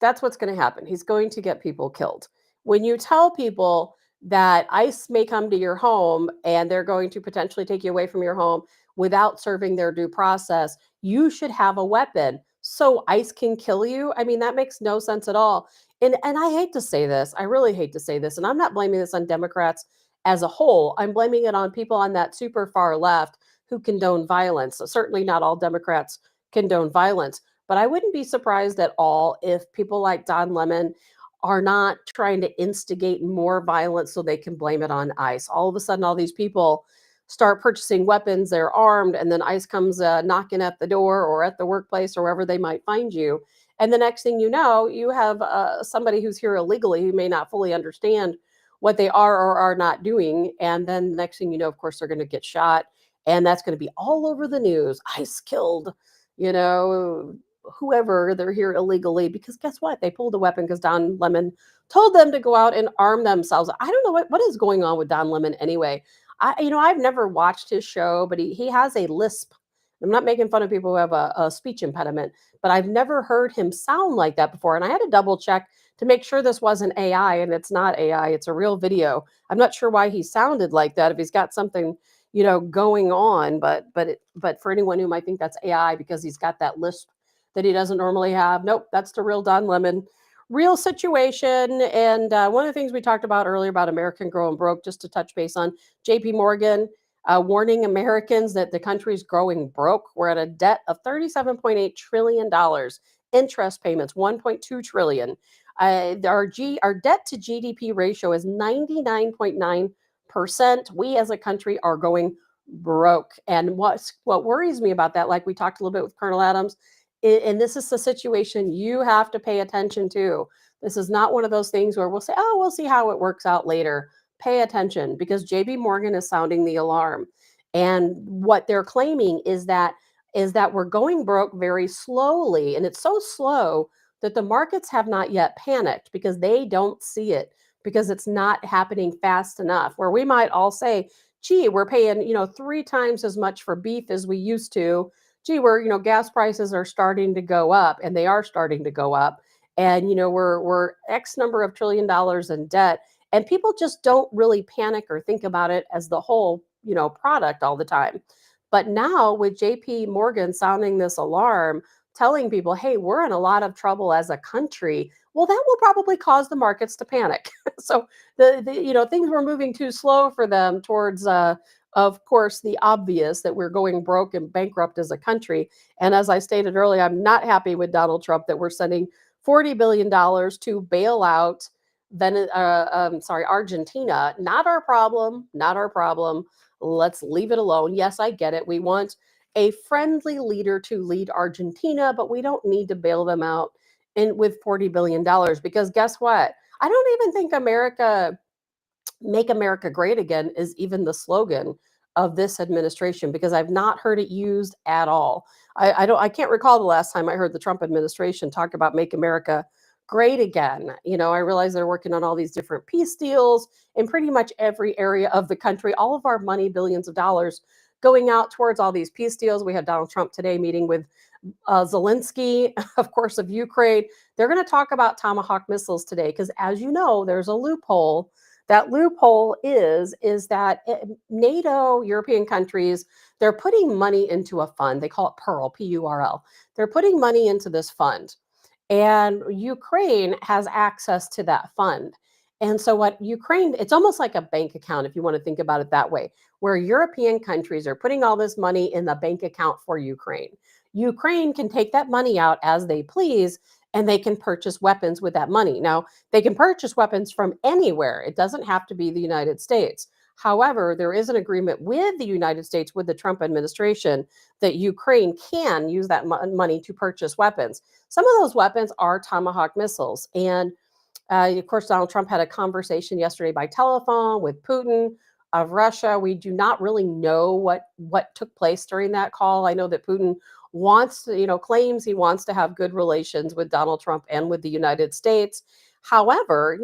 That's what's going to happen. He's going to get people killed. When you tell people that ICE may come to your home and they're going to potentially take you away from your home without serving their due process, you should have a weapon so ICE can kill you. I mean, that makes no sense at all. And I hate to say this. I really hate to say this. And I'm not blaming this on Democrats as a whole. I'm blaming it on people on that super far left who condone violence. So certainly not all Democrats condone violence, but I wouldn't be surprised at all if people like Don Lemon are not trying to instigate more violence so they can blame it on ICE. All of a sudden, all these people start purchasing weapons, they're armed, and then ICE comes knocking at the door or at the workplace or wherever they might find you. And the next thing you know, you have somebody who's here illegally who may not fully understand what they are or are not doing. And then the next thing you know, of course, they're going to get shot. And that's going to be all over the news. ICE killed, whoever, they're here illegally. Because guess what? They pulled a weapon because Don Lemon told them to go out and arm themselves. I don't know what is going on with Don Lemon anyway. I've never watched his show, but he has a lisp. I'm not making fun of people who have a speech impediment, but I've never heard him sound like that before. And I had to double check to make sure this wasn't AI, and it's not AI. It's a real video. I'm not sure why he sounded like that, if he's got something, going on, but for anyone who might think that's AI because he's got that lisp that he doesn't normally have, nope, that's the real Don Lemon. Real situation. And one of the things we talked about earlier about American Grow and Broke, just to touch base on, JP Morgan warning Americans that the country's growing broke. We're at a debt of $37.8 trillion, interest payments, $1.2 trillion. Our debt to GDP ratio is 99.9%. We as a country are going broke. And what worries me about that, like we talked a little bit with Colonel Adams, and this is the situation you have to pay attention to. This is not one of those things where we'll say, oh, we'll see how it works out later. Pay attention, because JP Morgan is sounding the alarm. And what they're claiming is that we're going broke very slowly. And it's so slow that the markets have not yet panicked because they don't see it, because it's not happening fast enough. Where we might all say, gee, we're paying, 3 times as much for beef as we used to. Gee, gas prices are starting to go up, and they are starting to go up. And, we're X number of $1 trillion in debt, and people just don't really panic or think about it as the whole, product all the time. But now with JP Morgan sounding this alarm, telling people, hey, we're in a lot of trouble as a country, well, that will probably cause the markets to panic. So things were moving too slow for them towards, of course, the obvious that we're going broke and bankrupt as a country. And as I stated earlier, I'm not happy with Donald Trump that we're sending $40 billion to bail out Argentina. Not our problem. Not our problem. Let's leave it alone. Yes, I get it. We want a friendly leader to lead Argentina, but we don't need to bail them out with $40 billion, because guess what? I don't even think Make America Great Again is even the slogan of this administration, because I've not heard it used at all. I can't recall the last time I heard the Trump administration talk about Make America Great Again. I realize they're working on all these different peace deals in pretty much every area of the country. All of our money, billions of dollars, going out towards all these peace deals. We had Donald Trump today meeting with Zelensky, of course, of Ukraine. They're going to talk about Tomahawk missiles today, because as you know, there's a loophole. That loophole is that NATO, European countries, they're putting money into a fund. They call it Pearl, P-U-R-L. They're putting money into this fund, and Ukraine has access to that fund. And so what Ukraine, it's almost like a bank account, if you want to think about it that way, where European countries are putting all this money in the bank account for Ukraine. Ukraine can take that money out as they please, and they can purchase weapons with that money. Now, they can purchase weapons from anywhere. It doesn't have to be the United States. However, there is an agreement with the United States, with the Trump administration, that Ukraine can use that money to purchase weapons. Some of those weapons are Tomahawk missiles. And of course, Donald Trump had a conversation yesterday by telephone with Putin of Russia. We do not really know what took place during that call. I know that Putin claims he wants to have good relations with Donald Trump and with the United States. However,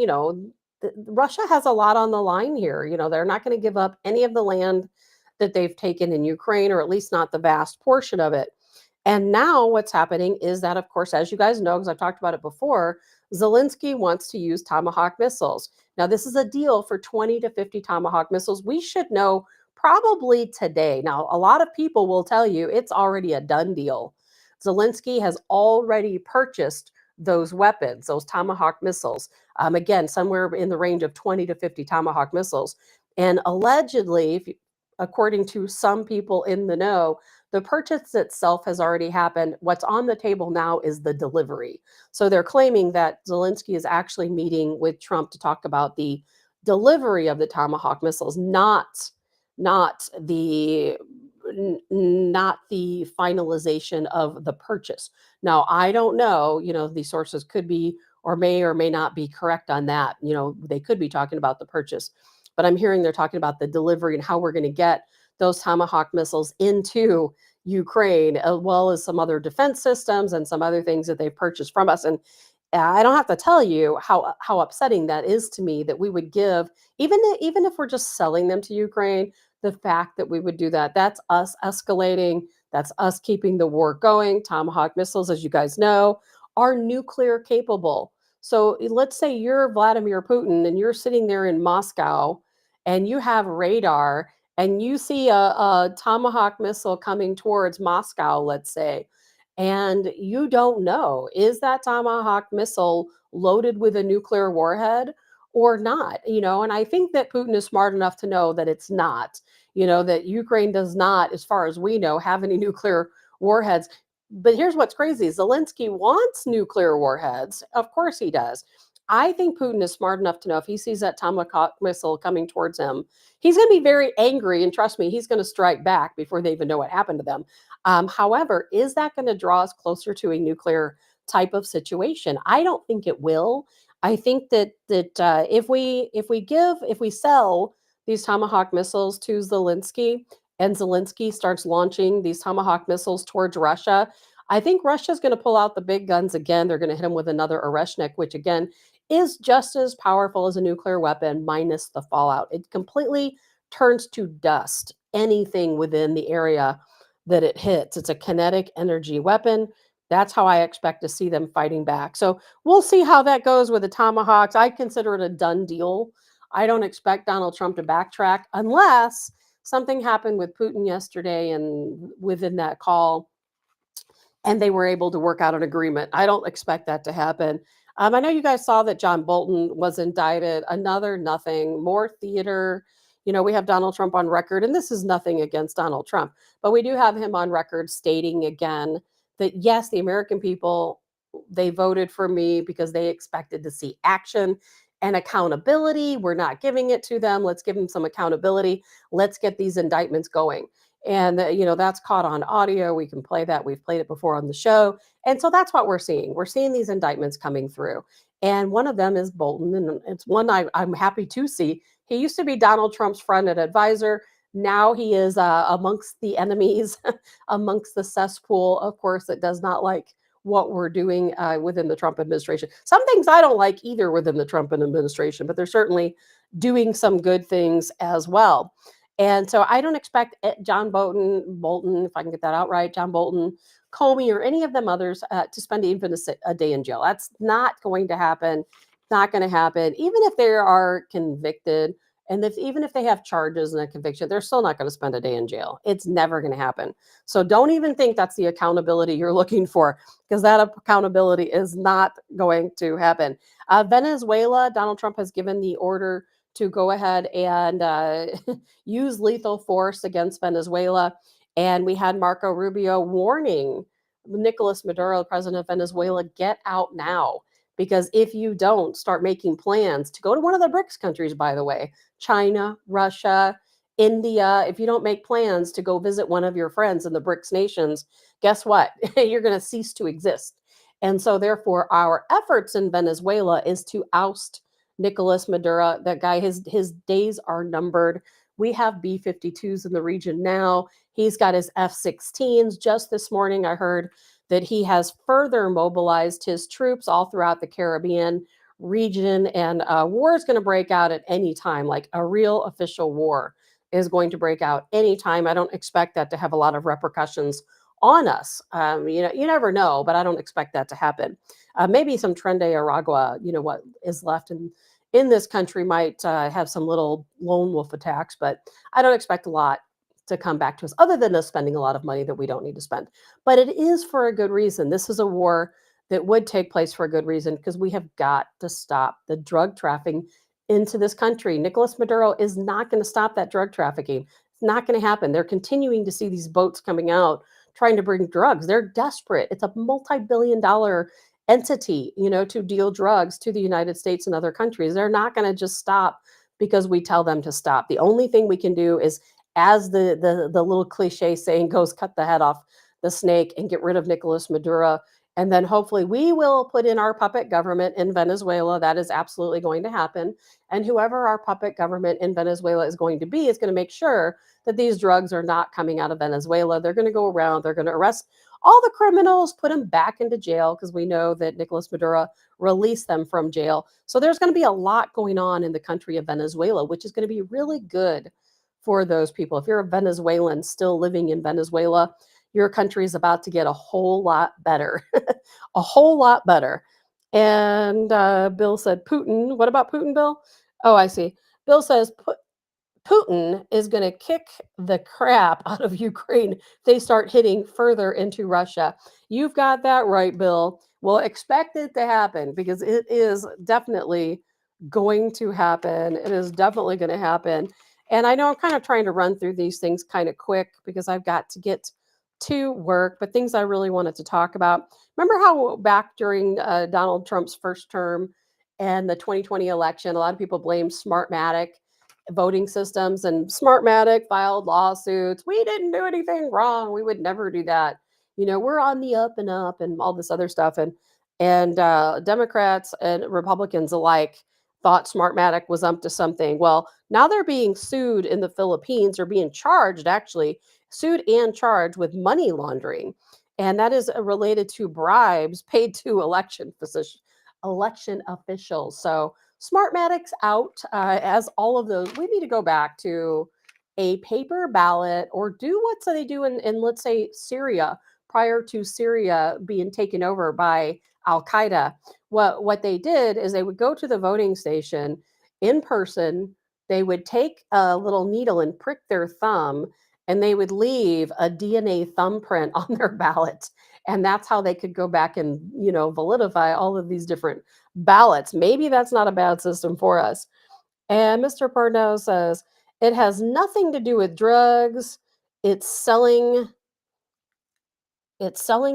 Russia has a lot on the line here. They're not going to give up any of the land that they've taken in Ukraine, or at least not the vast portion of it. And now what's happening is that, of course, as you guys know, because I've talked about it before, Zelensky wants to use Tomahawk missiles. Now, this is a deal for 20 to 50 Tomahawk missiles. We should know probably today. Now, a lot of people will tell you it's already a done deal. Zelensky has already purchased those weapons, those Tomahawk missiles. Again, somewhere in the range of 20 to 50 Tomahawk missiles. And allegedly, according to some people in the know, the purchase itself has already happened. What's on the table now is the delivery. So they're claiming that Zelensky is actually meeting with Trump to talk about the delivery of the Tomahawk missiles, not the finalization of the purchase. Now, I don't know, these sources could be or may not be correct on that. They could be talking about the purchase, but I'm hearing they're talking about the delivery and how we're going to get those Tomahawk missiles into Ukraine, as well as some other defense systems and some other things that they've purchased from us. And I don't have to tell you how upsetting that is to me, that we would give, even if we're just selling them to Ukraine, the fact that we would do that, that's us escalating. That's us keeping the war going. Tomahawk missiles, as you guys know, are nuclear capable. So let's say you're Vladimir Putin and you're sitting there in Moscow and you have radar and you see a Tomahawk missile coming towards Moscow, let's say, and you don't know, is that Tomahawk missile loaded with a nuclear warhead, or not, and I think that Putin is smart enough to know that it's not, that Ukraine does not, as far as we know, have any nuclear warheads. But here's what's crazy. Zelensky wants nuclear warheads. Of course he does. I think Putin is smart enough to know if he sees that Tomahawk missile coming towards him, he's going to be very angry. And trust me, he's going to strike back before they even know what happened to them. However, is that going to draw us closer to a nuclear type of situation? I don't think it will. I think that if we sell these Tomahawk missiles to Zelensky, and Zelensky starts launching these Tomahawk missiles towards Russia, I think Russia's going to pull out the big guns again. They're going to hit him with another Oreshnik, which again is just as powerful as a nuclear weapon, minus the fallout. It completely turns to dust anything within the area that it hits. It's a kinetic energy weapon. That's how I expect to see them fighting back. So we'll see how that goes with the Tomahawks. I consider it a done deal. I don't expect Donald Trump to backtrack unless something happened with Putin yesterday and within that call, and they were able to work out an agreement. I don't expect that to happen. I know you guys saw that John Bolton was indicted. Another nothing, more theater. We have Donald Trump on record, and this is nothing against Donald Trump, but we do have him on record stating again that, yes, the American people, they voted for me because they expected to see action and accountability. We're not giving it to them. Let's give them some accountability. Let's get these indictments going. And, that's caught on audio. We can play that. We've played it before on the show. And so that's what we're seeing. We're seeing these indictments coming through. And one of them is Bolton. And it's one I'm happy to see. He used to be Donald Trump's friend and advisor. Now he is amongst the enemies, amongst the cesspool, of course, that does not like what we're doing within the Trump administration. Some things I don't like either within the Trump administration, but they're certainly doing some good things as well. And so I don't expect John Bolton, if I can get that out right, John Bolton, Comey, or any of them others to spend even a day in jail. That's not going to happen. Not going to happen. Even if they are convicted, and even if they have charges and a conviction, they're still not going to spend a day in jail. It's never going to happen. So don't even think that's the accountability you're looking for, because that accountability is not going to happen. Venezuela, Donald Trump has given the order to go ahead and use lethal force against Venezuela. And we had Marco Rubio warning Nicolas Maduro, the president of Venezuela, get out now. Because if you don't start making plans to go to one of the BRICS countries, by the way, China, Russia, India, if you don't make plans to go visit one of your friends in the BRICS nations, guess what? You're going to cease to exist. And so therefore, our efforts in Venezuela is to oust Nicolas Maduro. That guy, his days are numbered. We have B-52s in the region now. He's got his F-16s. Just this morning, I heard that he has further mobilized his troops all throughout the Caribbean region, and war is going to break out at any time. Like a real official war is going to break out anytime. I don't expect that to have a lot of repercussions on us. You never know, but I don't expect that to happen. Maybe some Tren de Aragua, what is left in this country might have some little lone wolf attacks, but I don't expect a lot to come back to us other than us spending a lot of money that we don't need to spend. But it is for a good reason. This is a war that would take place for a good reason, because we have got to stop the drug trafficking into this country. Nicolas Maduro is not going to stop that drug trafficking. It's not going to happen. They're continuing to see these boats coming out trying to bring drugs. They're desperate. It's a multi-billion-dollar entity, to deal drugs to the United States and other countries. They're not going to just stop because we tell them to stop. The only thing we can do is, as the little cliche saying goes, cut the head off the snake and get rid of Nicolas Maduro. And then hopefully we will put in our puppet government in Venezuela. That is absolutely going to happen. And whoever our puppet government in Venezuela is going to make sure that these drugs are not coming out of Venezuela. They're going to go around, they're going to arrest all the criminals, put them back into jail, because we know that Nicolas Maduro released them from jail. So there's going to be a lot going on in the country of Venezuela, which is going to be really good for those people. If you're a Venezuelan still living in Venezuela, your country is about to get a whole lot better, a whole lot better. And Bill said, Putin, what about Putin, Bill? Oh, I see. Bill says, Putin is going to kick the crap out of Ukraine if they start hitting further into Russia. You've got that right, Bill. Well, expect it to happen, because it is definitely going to happen. It is definitely going to happen. And I know I'm kind of trying to run through these things kind of quick because I've got to get to work, but things I really wanted to talk about. Remember how back during Donald Trump's first term and the 2020 election, a lot of people blamed Smartmatic voting systems, and Smartmatic filed lawsuits. We didn't do anything wrong. We would never do that. We're on the up and up and all this other stuff. And Democrats and Republicans alike thought Smartmatic was up to something. Well, now they're being sued in the Philippines, or being charged, actually, sued and charged with money laundering. And that is related to bribes paid to election officials. So Smartmatic's out, as all of those. We need to go back to a paper ballot, or do what they do in let's say, Syria, prior to Syria being taken over by Al Qaeda. What they did is they would go to the voting station in person. They would take a little needle and prick their thumb, and they would leave a DNA thumbprint on their ballot. And that's how they could go back and, validify all of these different ballots. Maybe that's not a bad system for us. And Mr. Parno says, it has nothing to do with drugs. It's selling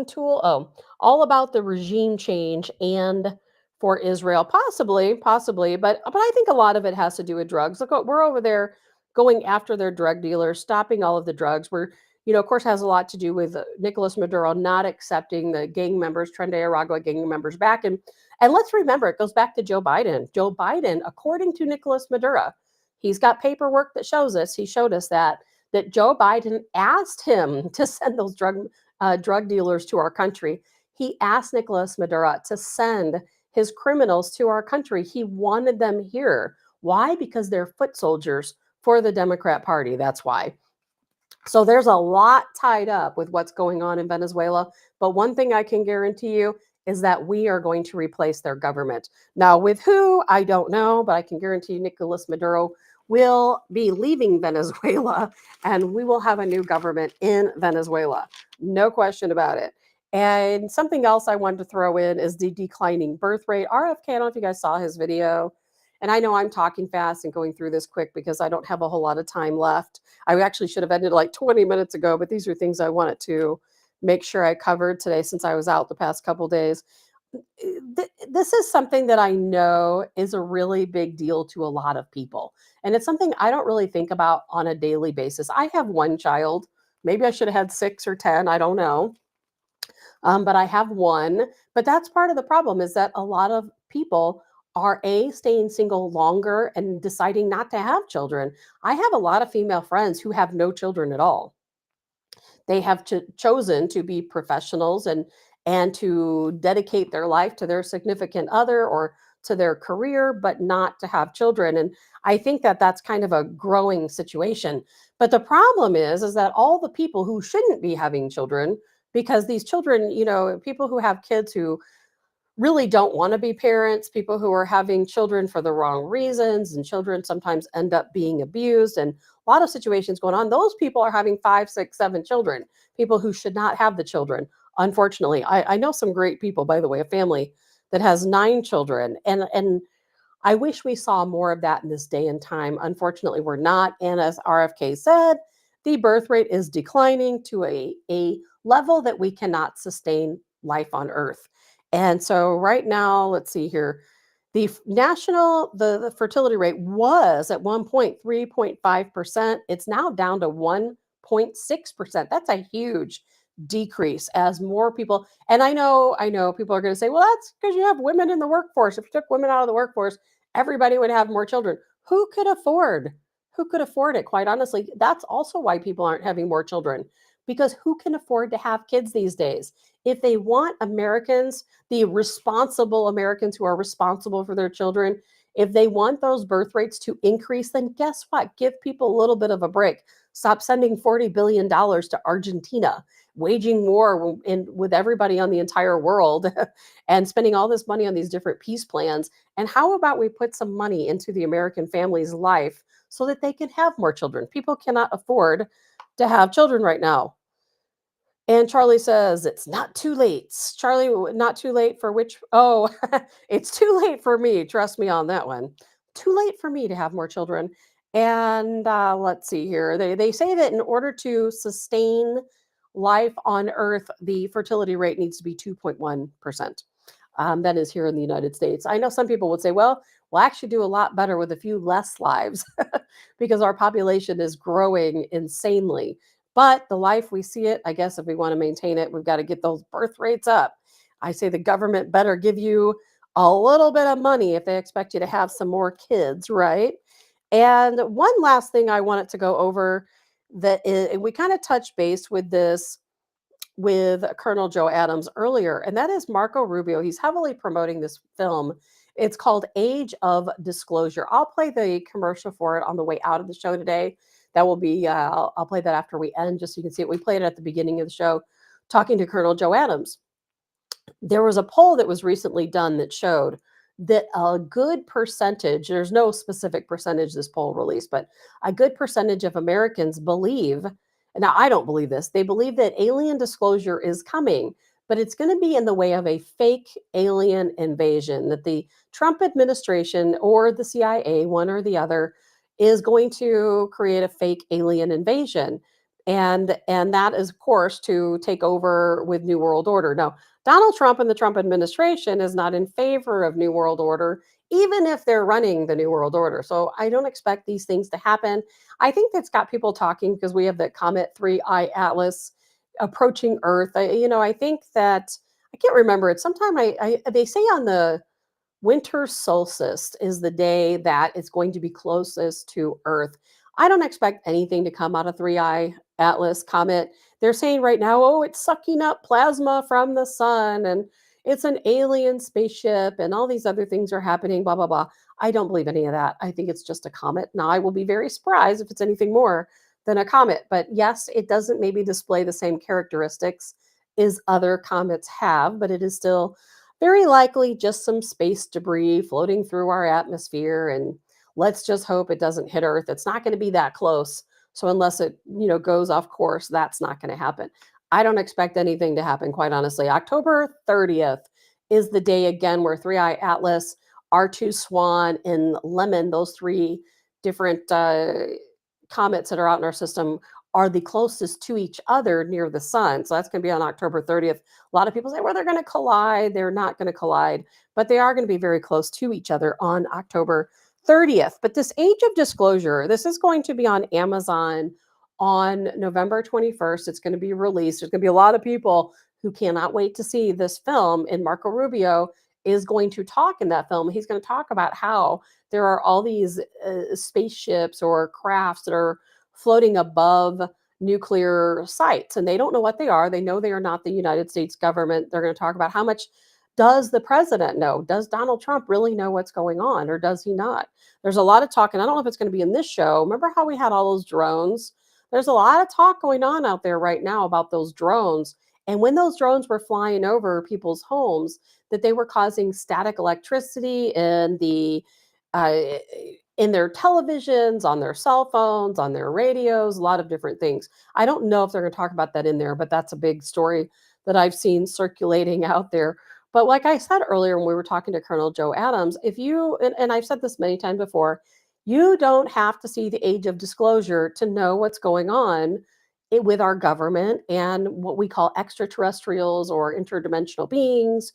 tool. Oh, all about the regime change and for Israel, possibly, but I think a lot of it has to do with drugs. Look, we're over there going after their drug dealers, stopping all of the drugs. We're, of course, has a lot to do with Nicolas Maduro not accepting the gang members, Tren de Aragua gang members back. And let's remember, it goes back to Joe Biden. Joe Biden, according to Nicolas Maduro, he's got paperwork that shows us. He showed us that Joe Biden asked him to send those drug dealers to our country. He asked Nicolas Maduro to send his criminals to our country. He wanted them here. Why? Because they're foot soldiers for the Democrat Party. That's why. So there's a lot tied up with what's going on in Venezuela. But one thing I can guarantee you is that we are going to replace their government. Now, with who, I don't know, but I can guarantee you Nicolas Maduro will be leaving Venezuela, and we will have a new government in Venezuela. No question about it. And something else I wanted to throw in is the declining birth rate. RFK, I don't know if you guys saw his video. And I know I'm talking fast and going through this quick because I don't have a whole lot of time left. I actually should have ended like 20 minutes ago, but these are things I wanted to make sure I covered today since I was out the past couple days. This is something that I know is a really big deal to a lot of people. And it's something I don't really think about on a daily basis. I have one child. Maybe I should have had 6 or 10. I don't know. But I have one. But that's part of the problem, is that a lot of people are staying single longer and deciding not to have children. I have a lot of female friends who have no children at all. They have chosen to be professionals and to dedicate their life to their significant other or to their career, but not to have children. And I think that that's kind of a growing situation. But the problem is that all the people who shouldn't be having children, because these children, people who have kids who really don't want to be parents, people who are having children for the wrong reasons, and children sometimes end up being abused, and a lot of situations going on. Those people are having 5, 6, 7 children, people who should not have the children. Unfortunately, I know some great people, by the way, a family that has 9 children. And I wish we saw more of that in this day and time. Unfortunately, we're not. And as RFK said, the birth rate is declining to a level that we cannot sustain life on Earth. And so right now, let's see here, the national, the fertility rate was at one point 3.5%. It's now down to 1.6%. That's a huge decrease as more people, and I know people are going to say, well, that's because you have women in the workforce. If you took women out of the workforce, everybody would have more children. Who could afford it? Quite honestly, that's also why people aren't having more children, because who can afford to have kids these days? If they want Americans, the responsible Americans who are responsible for their children, if they want those birth rates to increase, then guess what? Give people a little bit of a break. Stop sending $40 billion to Argentina, waging war with everybody on the entire world and spending all this money on these different peace plans. And how about we put some money into the American family's life so that they can have more children? People cannot afford to have children right now. And Charlie says, it's not too late. Charlie, not too late for which? Oh, it's too late for me. Trust me on that one. Too late for me to have more children. And let's see here. They say that in order to sustain life on Earth, the fertility rate needs to be 2.1%. That is here in the United States. I know some people would say, well, we'll actually do a lot better with a few less lives because our population is growing insanely. But the life we see it, I guess if we want to maintain it, we've got to get those birth rates up. I say the government better give you a little bit of money if they expect you to have some more kids, right? And one last thing I wanted to go over that is, we kind of touched base with this with Colonel Joe Adams earlier, and that is Marco Rubio. He's heavily promoting this film. It's called Age of Disclosure. I'll play the commercial for it on the way out of the show today. That will be, I'll play that after we end, just so you can see it. We played it at the beginning of the show, talking to Colonel Joe Adams. There was a poll that was recently done that showed that a good percentage, there's no specific percentage this poll released, but a good percentage of Americans believe, now I don't believe this, they believe that alien disclosure is coming, but it's going to be in the way of a fake alien invasion, that the Trump administration or the CIA, one or the other, is going to create a fake alien invasion. And that is, of course, to take over with New World Order. Now, Donald Trump and the Trump administration is not in favor of New World Order, even if they're running the New World Order. So I don't expect these things to happen. I think that's got people talking because we have the Comet 3I Atlas approaching Earth. I think that, I can't remember it. Sometime they say on the winter solstice is the day that it's going to be closest to Earth. I don't expect anything to come out of 3I Atlas Comet. They're saying right now, oh, it's sucking up plasma from the sun and it's an alien spaceship and all these other things are happening, blah, blah, blah. I don't believe any of that. I think it's just a comet. Now, I will be very surprised if it's anything more than a comet. But yes, it doesn't maybe display the same characteristics as other comets have, but it is still very likely just some space debris floating through our atmosphere. And let's just hope it doesn't hit Earth. It's not going to be that close. So unless it, goes off course, that's not going to happen. I don't expect anything to happen, quite honestly. October 30th is the day again where 3I Atlas, R2 Swan, and Lemon, those three different comets that are out in our system, are the closest to each other near the sun. So that's going to be on October 30th. A lot of people say, well, they're going to collide. They're not going to collide, but they are going to be very close to each other on October 30th. But this Age of Disclosure, this is going to be on Amazon on November 21st. It's going to be released. There's going to be a lot of people who cannot wait to see this film. And Marco Rubio is going to talk in that film. He's going to talk about how there are all these spaceships or crafts that are floating above nuclear sites, and they don't know what they are. They know they are not the United States government. They're going to talk about how much does the president know? Does Donald Trump really know what's going on, or does he not? There's a lot of talk, and I don't know if it's going to be in this show. Remember how we had all those drones? There's a lot of talk going on out there right now about those drones. And when those drones were flying over people's homes, that they were causing static electricity in their televisions, on their cell phones, on their radios, a lot of different things. I don't know if they're going to talk about that in there, but that's a big story that I've seen circulating out there. But like I said earlier when we were talking to Colonel Joe Adams, if you, and I've said this many times before, you don't have to see the Age of Disclosure to know what's going on with our government and what we call extraterrestrials or interdimensional beings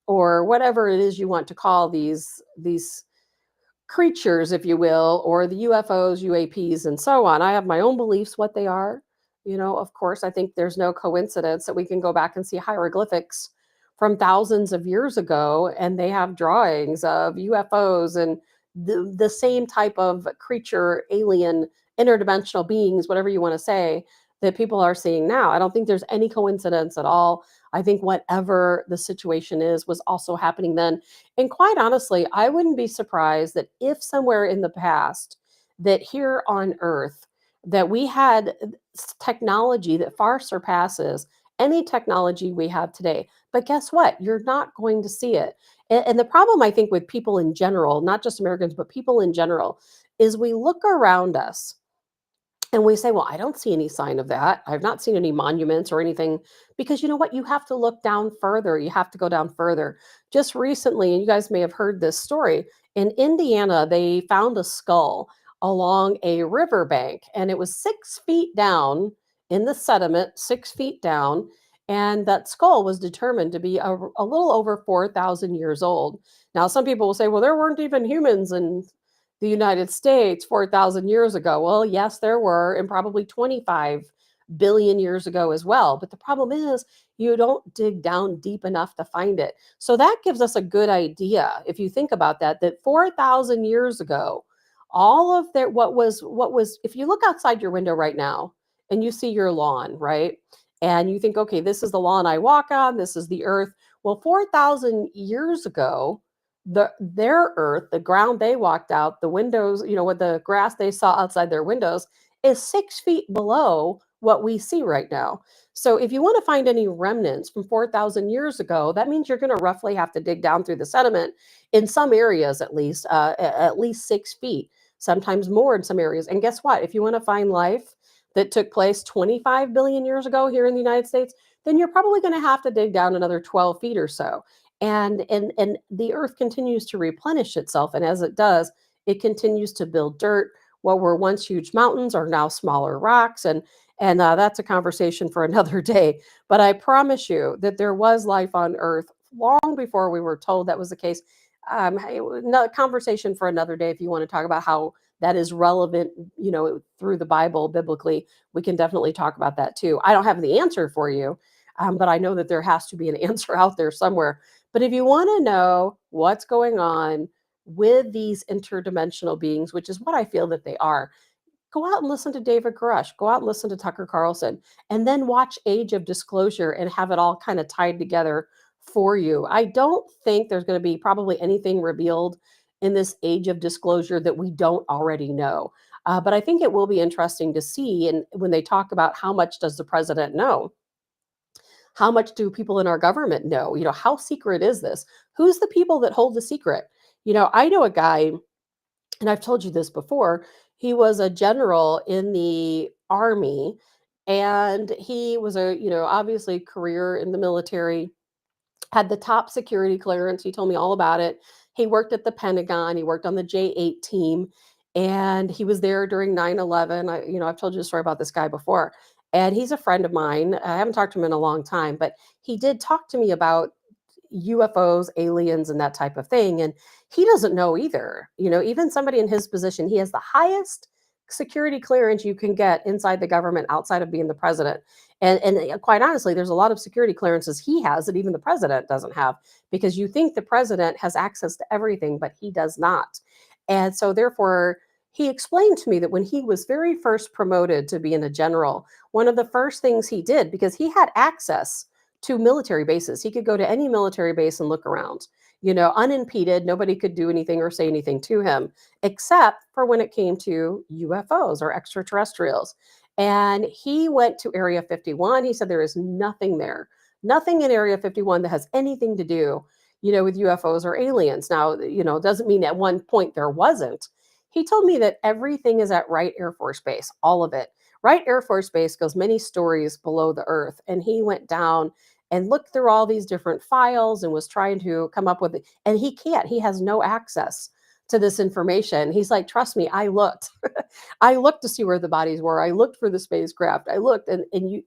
or whatever it is you want to call these creatures, if you will, or the UFOs, UAPs, and so on. I have my own beliefs what they are. Of course, I think there's no coincidence that we can go back and see hieroglyphics from thousands of years ago, and they have drawings of UFOs and the same type of creature, alien, interdimensional beings, whatever you want to say, that people are seeing now. I don't think there's any coincidence at all. I think whatever the situation is was also happening then. And quite honestly, I wouldn't be surprised that if somewhere in the past that here on Earth that we had technology that far surpasses any technology we have today. But guess what? You're not going to see it. And the problem, I think, with people in general, not just Americans, but people in general, is we look around us And we say, well, I don't see any sign of that. I've not seen any monuments or anything, because you know what? You have to look down further. You have to go down further. Just recently, and you guys may have heard this story, in Indiana, they found a skull along a riverbank, and it was 6 feet down in the sediment, 6 feet down. And that skull was determined to be a little over 4,000 years old. Now, some people will say, well, there weren't even humans in the United States 4,000 years ago. Well, yes, there were, and probably 25 billion years ago as well. But the problem is, you don't dig down deep enough to find it. So that gives us a good idea, if you think about that, that 4,000 years ago, all of that, if you look outside your window right now and you see your lawn, right? And you think, okay, this is the lawn I walk on, this is the earth. Well, 4,000 years ago, their earth, the ground they walked out, the windows, what the grass they saw outside their windows is 6 feet below what we see right now. So if you want to find any remnants from 4,000 years ago, that means you're going to roughly have to dig down through the sediment in some areas, at least 6 feet, sometimes more in some areas. And guess what? If you want to find life that took place 25 billion years ago here in the United States, then you're probably going to have to dig down another 12 feet or so. And the earth continues to replenish itself, and as it does, it continues to build dirt. What were once huge mountains are now smaller rocks, and that's a conversation for another day. But I promise you that there was life on earth long before we were told that was the case. A conversation for another day. If you want to talk about how that is relevant, through the Bible, biblically, we can definitely talk about that too. I don't have the answer for you, but I know that there has to be an answer out there somewhere. But if you want to know what's going on with these interdimensional beings, which is what I feel that they are, go out and listen to David Grush, go out and listen to Tucker Carlson, and then watch Age of Disclosure and have it all kind of tied together for you. I don't think there's going to be probably anything revealed in this Age of Disclosure that we don't already know. But I think it will be interesting to see. And when they talk about how much does the president know, how much do people in our government know? How secret is this? Who's the people that hold the secret? I know a guy, and I've told you this before. He was a general in the army, and he was obviously career in the military, had the top security clearance. He told me all about it. He worked at the Pentagon. He worked on the J8 team, and he was there during 9/11. I've told you a story about this guy before, and he's a friend of mine. I haven't talked to him in a long time, but he did talk to me about UFOs, aliens, and that type of thing. And he doesn't know either. Even somebody in his position, he has the highest security clearance you can get inside the government outside of being the president. And quite honestly, there's a lot of security clearances he has that even the president doesn't have, because you think the president has access to everything, but he does not. And so therefore, he explained to me that when he was very first promoted to being a general, one of the first things he did, because he had access to military bases, he could go to any military base and look around, unimpeded. Nobody could do anything or say anything to him, except for when it came to UFOs or extraterrestrials. And he went to Area 51. He said there is nothing there, nothing in Area 51 that has anything to do, with UFOs or aliens. Now, it doesn't mean at one point there wasn't. He told me that everything is at Wright Air Force Base, all of it. Wright Air Force Base goes many stories below the earth. And he went down and looked through all these different files and was trying to come up with it. And he can't, he has no access to this information. He's like, trust me, I looked. I looked to see where the bodies were. I looked for the spacecraft. I looked, and you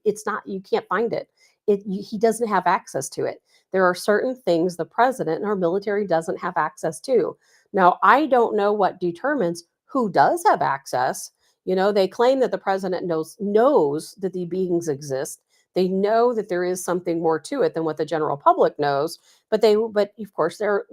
can't find it. He doesn't have access to it. There are certain things the president and our military doesn't have access to. Now, I don't know what determines who does have access. They claim that the president knows that the beings exist. They know that there is something more to it than what the general public knows, but of course their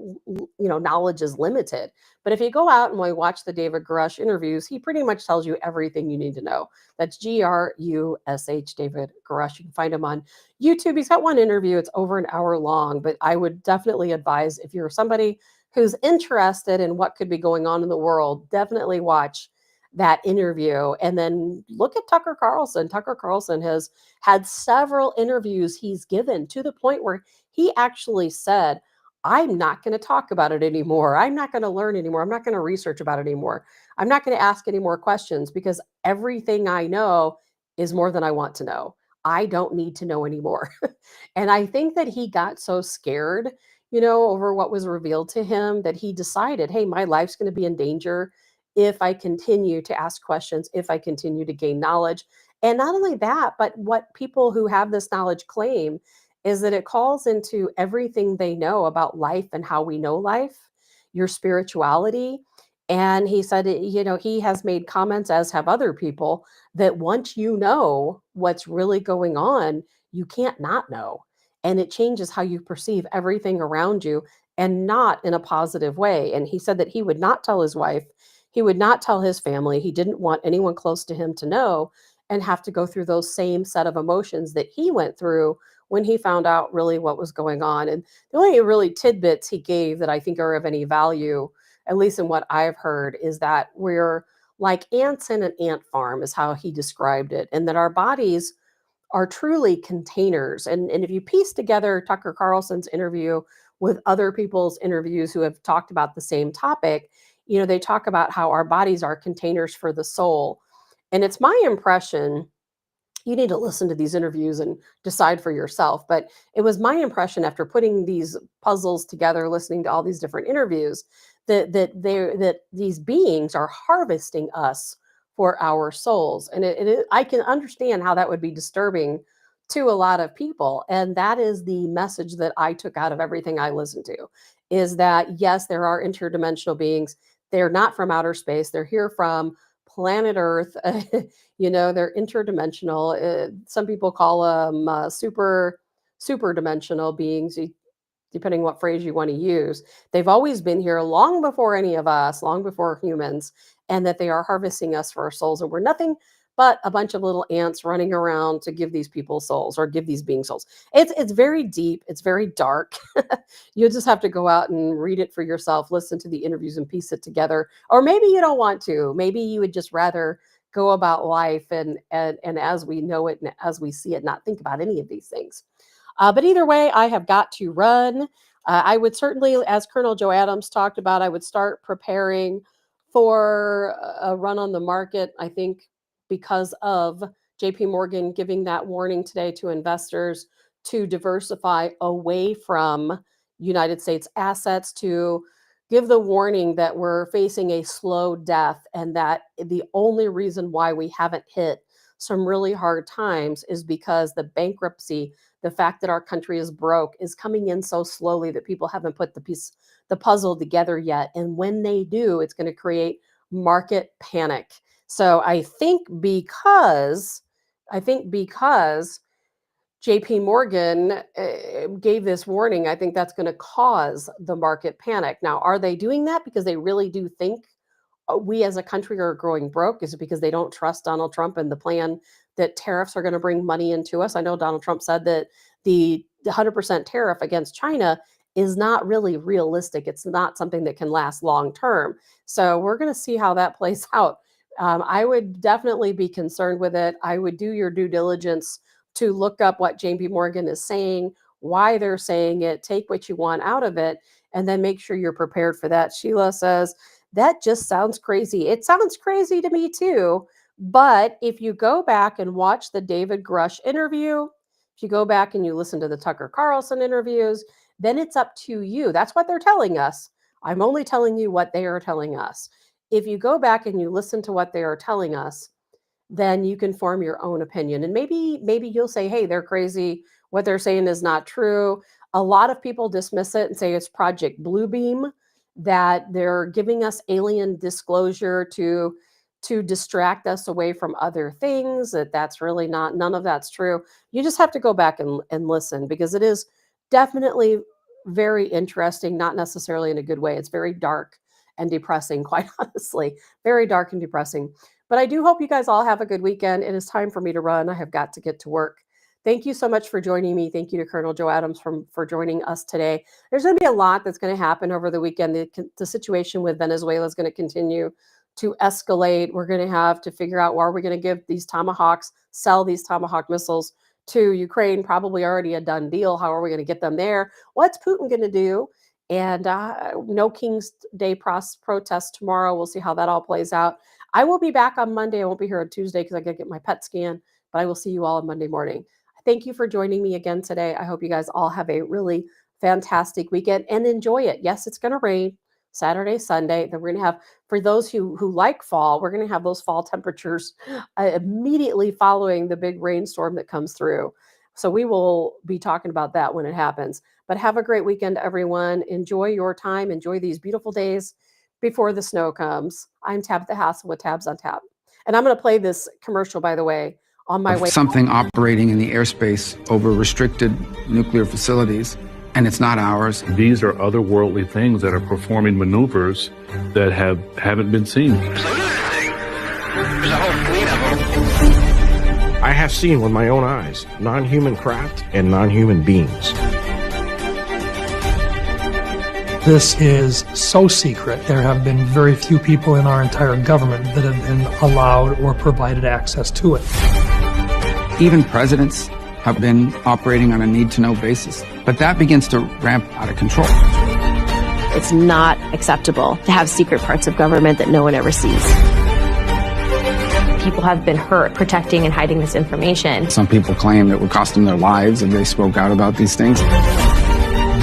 knowledge is limited. But if you go out and watch the David Grush interviews, he pretty much tells you everything you need to know. That's Grush, David Grush. You can find him on YouTube. He's got one interview. It's over an hour long, but I would definitely advise, if you're somebody who's interested in what could be going on in the world, definitely watch that interview. And then look at Tucker Carlson. Tucker Carlson has had several interviews he's given, to the point where he actually said, I'm not going to talk about it anymore. I'm not going to learn anymore. I'm not going to research about it anymore. I'm not going to ask any more questions because everything I know is more than I want to know. I don't need to know anymore. And I think that he got so scared, over what was revealed to him that he decided, hey, my life's going to be in danger if I continue to ask questions, if I continue to gain knowledge. And not only that, but what people who have this knowledge claim is that it calls into everything they know about life and how we know life, your spirituality. And he said, he has made comments, as have other people, that once you know what's really going on, you can't not know. And it changes how you perceive everything around you, and not in a positive way. And he said that he would not tell his wife, he would not tell his family. He didn't want anyone close to him to know and have to go through those same set of emotions that he went through when he found out really what was going on. And the only really tidbits he gave that I think are of any value, at least in what I've heard, is that we're like ants in an ant farm, is how he described it, and that our bodies are truly containers. And if you piece together Tucker Carlson's interview with other people's interviews who have talked about the same topic, they talk about how our bodies are containers for the soul. And it's my impression, you need to listen to these interviews and decide for yourself, but it was my impression after putting these puzzles together, listening to all these different interviews, that these beings are harvesting us for our souls. And I can understand how that would be disturbing to a lot of people. And that is the message that I took out of everything I listened to, is that yes, there are interdimensional beings. They're not from outer space. They're here from planet Earth. They're interdimensional. Some people call them super dimensional beings, depending what phrase you want to use. They've always been here long before any of us, long before humans, and that they are harvesting us for our souls. And we're nothing but a bunch of little ants running around to give these people souls, or give these beings souls. It's very deep. It's very dark. You just have to go out and read it for yourself, listen to the interviews and piece it together. Or maybe you don't want to. Maybe you would just rather go about life and as we know it and as we see it, not think about any of these things. But either way, I have got to run. I would certainly, as Col Joe Adams talked about, I would start preparing for a run on the market. I think because of JP Morgan giving that warning today to investors to diversify away from United States assets, to give the warning that we're facing a slow death, and that the only reason why we haven't hit some really hard times is because the bankruptcy, the fact that our country is broke, is coming in so slowly that people haven't put the puzzle together yet. And when they do, it's going to create market panic. So I think because JP Morgan gave this warning, I think that's going to cause the market panic. Now, are they doing that because they really do think we as a country are growing broke? Is it because they don't trust Donald Trump and the plan that tariffs are going to bring money into us? I know Donald Trump said that the 100% tariff against China is not really realistic. It's not something that can last long term. So we're going to see how that plays out. I would definitely be concerned with it. I would do your due diligence to look up what JP Morgan is saying, why they're saying it, take what you want out of it, and then make sure you're prepared for that. Sheila says, that just sounds crazy. It sounds crazy to me too. But if you go back and watch the David Grush interview, if you go back and you listen to the Tucker Carlson interviews, then it's up to you. That's what they're telling us. I'm only telling you what they are telling us. If you go back and you listen to what they are telling us, then you can form your own opinion. And maybe you'll say, hey, they're crazy. What they're saying is not true. A lot of people dismiss it and say it's Project Bluebeam, that they're giving us alien disclosure to distract us away from other things, that's really not, none of that's true. You just have to go back and listen, because it is definitely very interesting, not necessarily in a good way. It's very dark and depressing, quite honestly, very dark and depressing. But I do hope you guys all have a good weekend. It is time for me to run. I have got to get to work. Thank you so much for joining me. Thank you to Col Joe Adams for joining us today. There's going to be a lot that's going to happen over the weekend. The situation with Venezuela is going to continue to escalate. We're going to have to figure out where we're going to give these Tomahawks, sell these Tomahawk missiles to Ukraine. Probably already a done deal. How are we going to get them there? What's Putin going to do And no King's Day protest tomorrow. We'll see how that all plays out. I will be back on Monday. I won't be here on Tuesday because I got to get my PET scan, but I will see you all on Monday morning. Thank you for joining me again today. I hope you guys all have a really fantastic weekend and enjoy it. Yes, it's going to rain Saturday, Sunday. Then we're going to have, for those who like fall, we're going to have those fall temperatures immediately following the big rainstorm that comes through. So we will be talking about that when it happens. But have a great weekend, everyone. Enjoy your time. Enjoy these beautiful days before the snow comes. I'm Tabitha Hassell with Tabs on Tap. And I'm going to play this commercial, by the way, on my way. Something operating in the airspace over restricted nuclear facilities, and it's not ours. These are otherworldly things that are performing maneuvers that haven't been seen. There's a whole fleet of them. I have seen with my own eyes non-human craft and non-human beings. This is so secret. There have been very few people in our entire government that have been allowed or provided access to it. Even presidents have been operating on a need-to-know basis, but that begins to ramp out of control. It's not acceptable to have secret parts of government that no one ever sees. People have been hurt protecting and hiding this information. Some people claim it would cost them their lives if they spoke out about these things.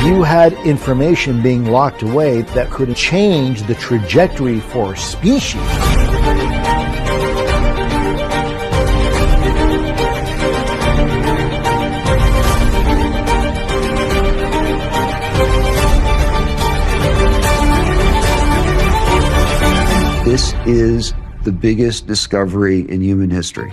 You had information being locked away that could change the trajectory for species. This is the biggest discovery in human history.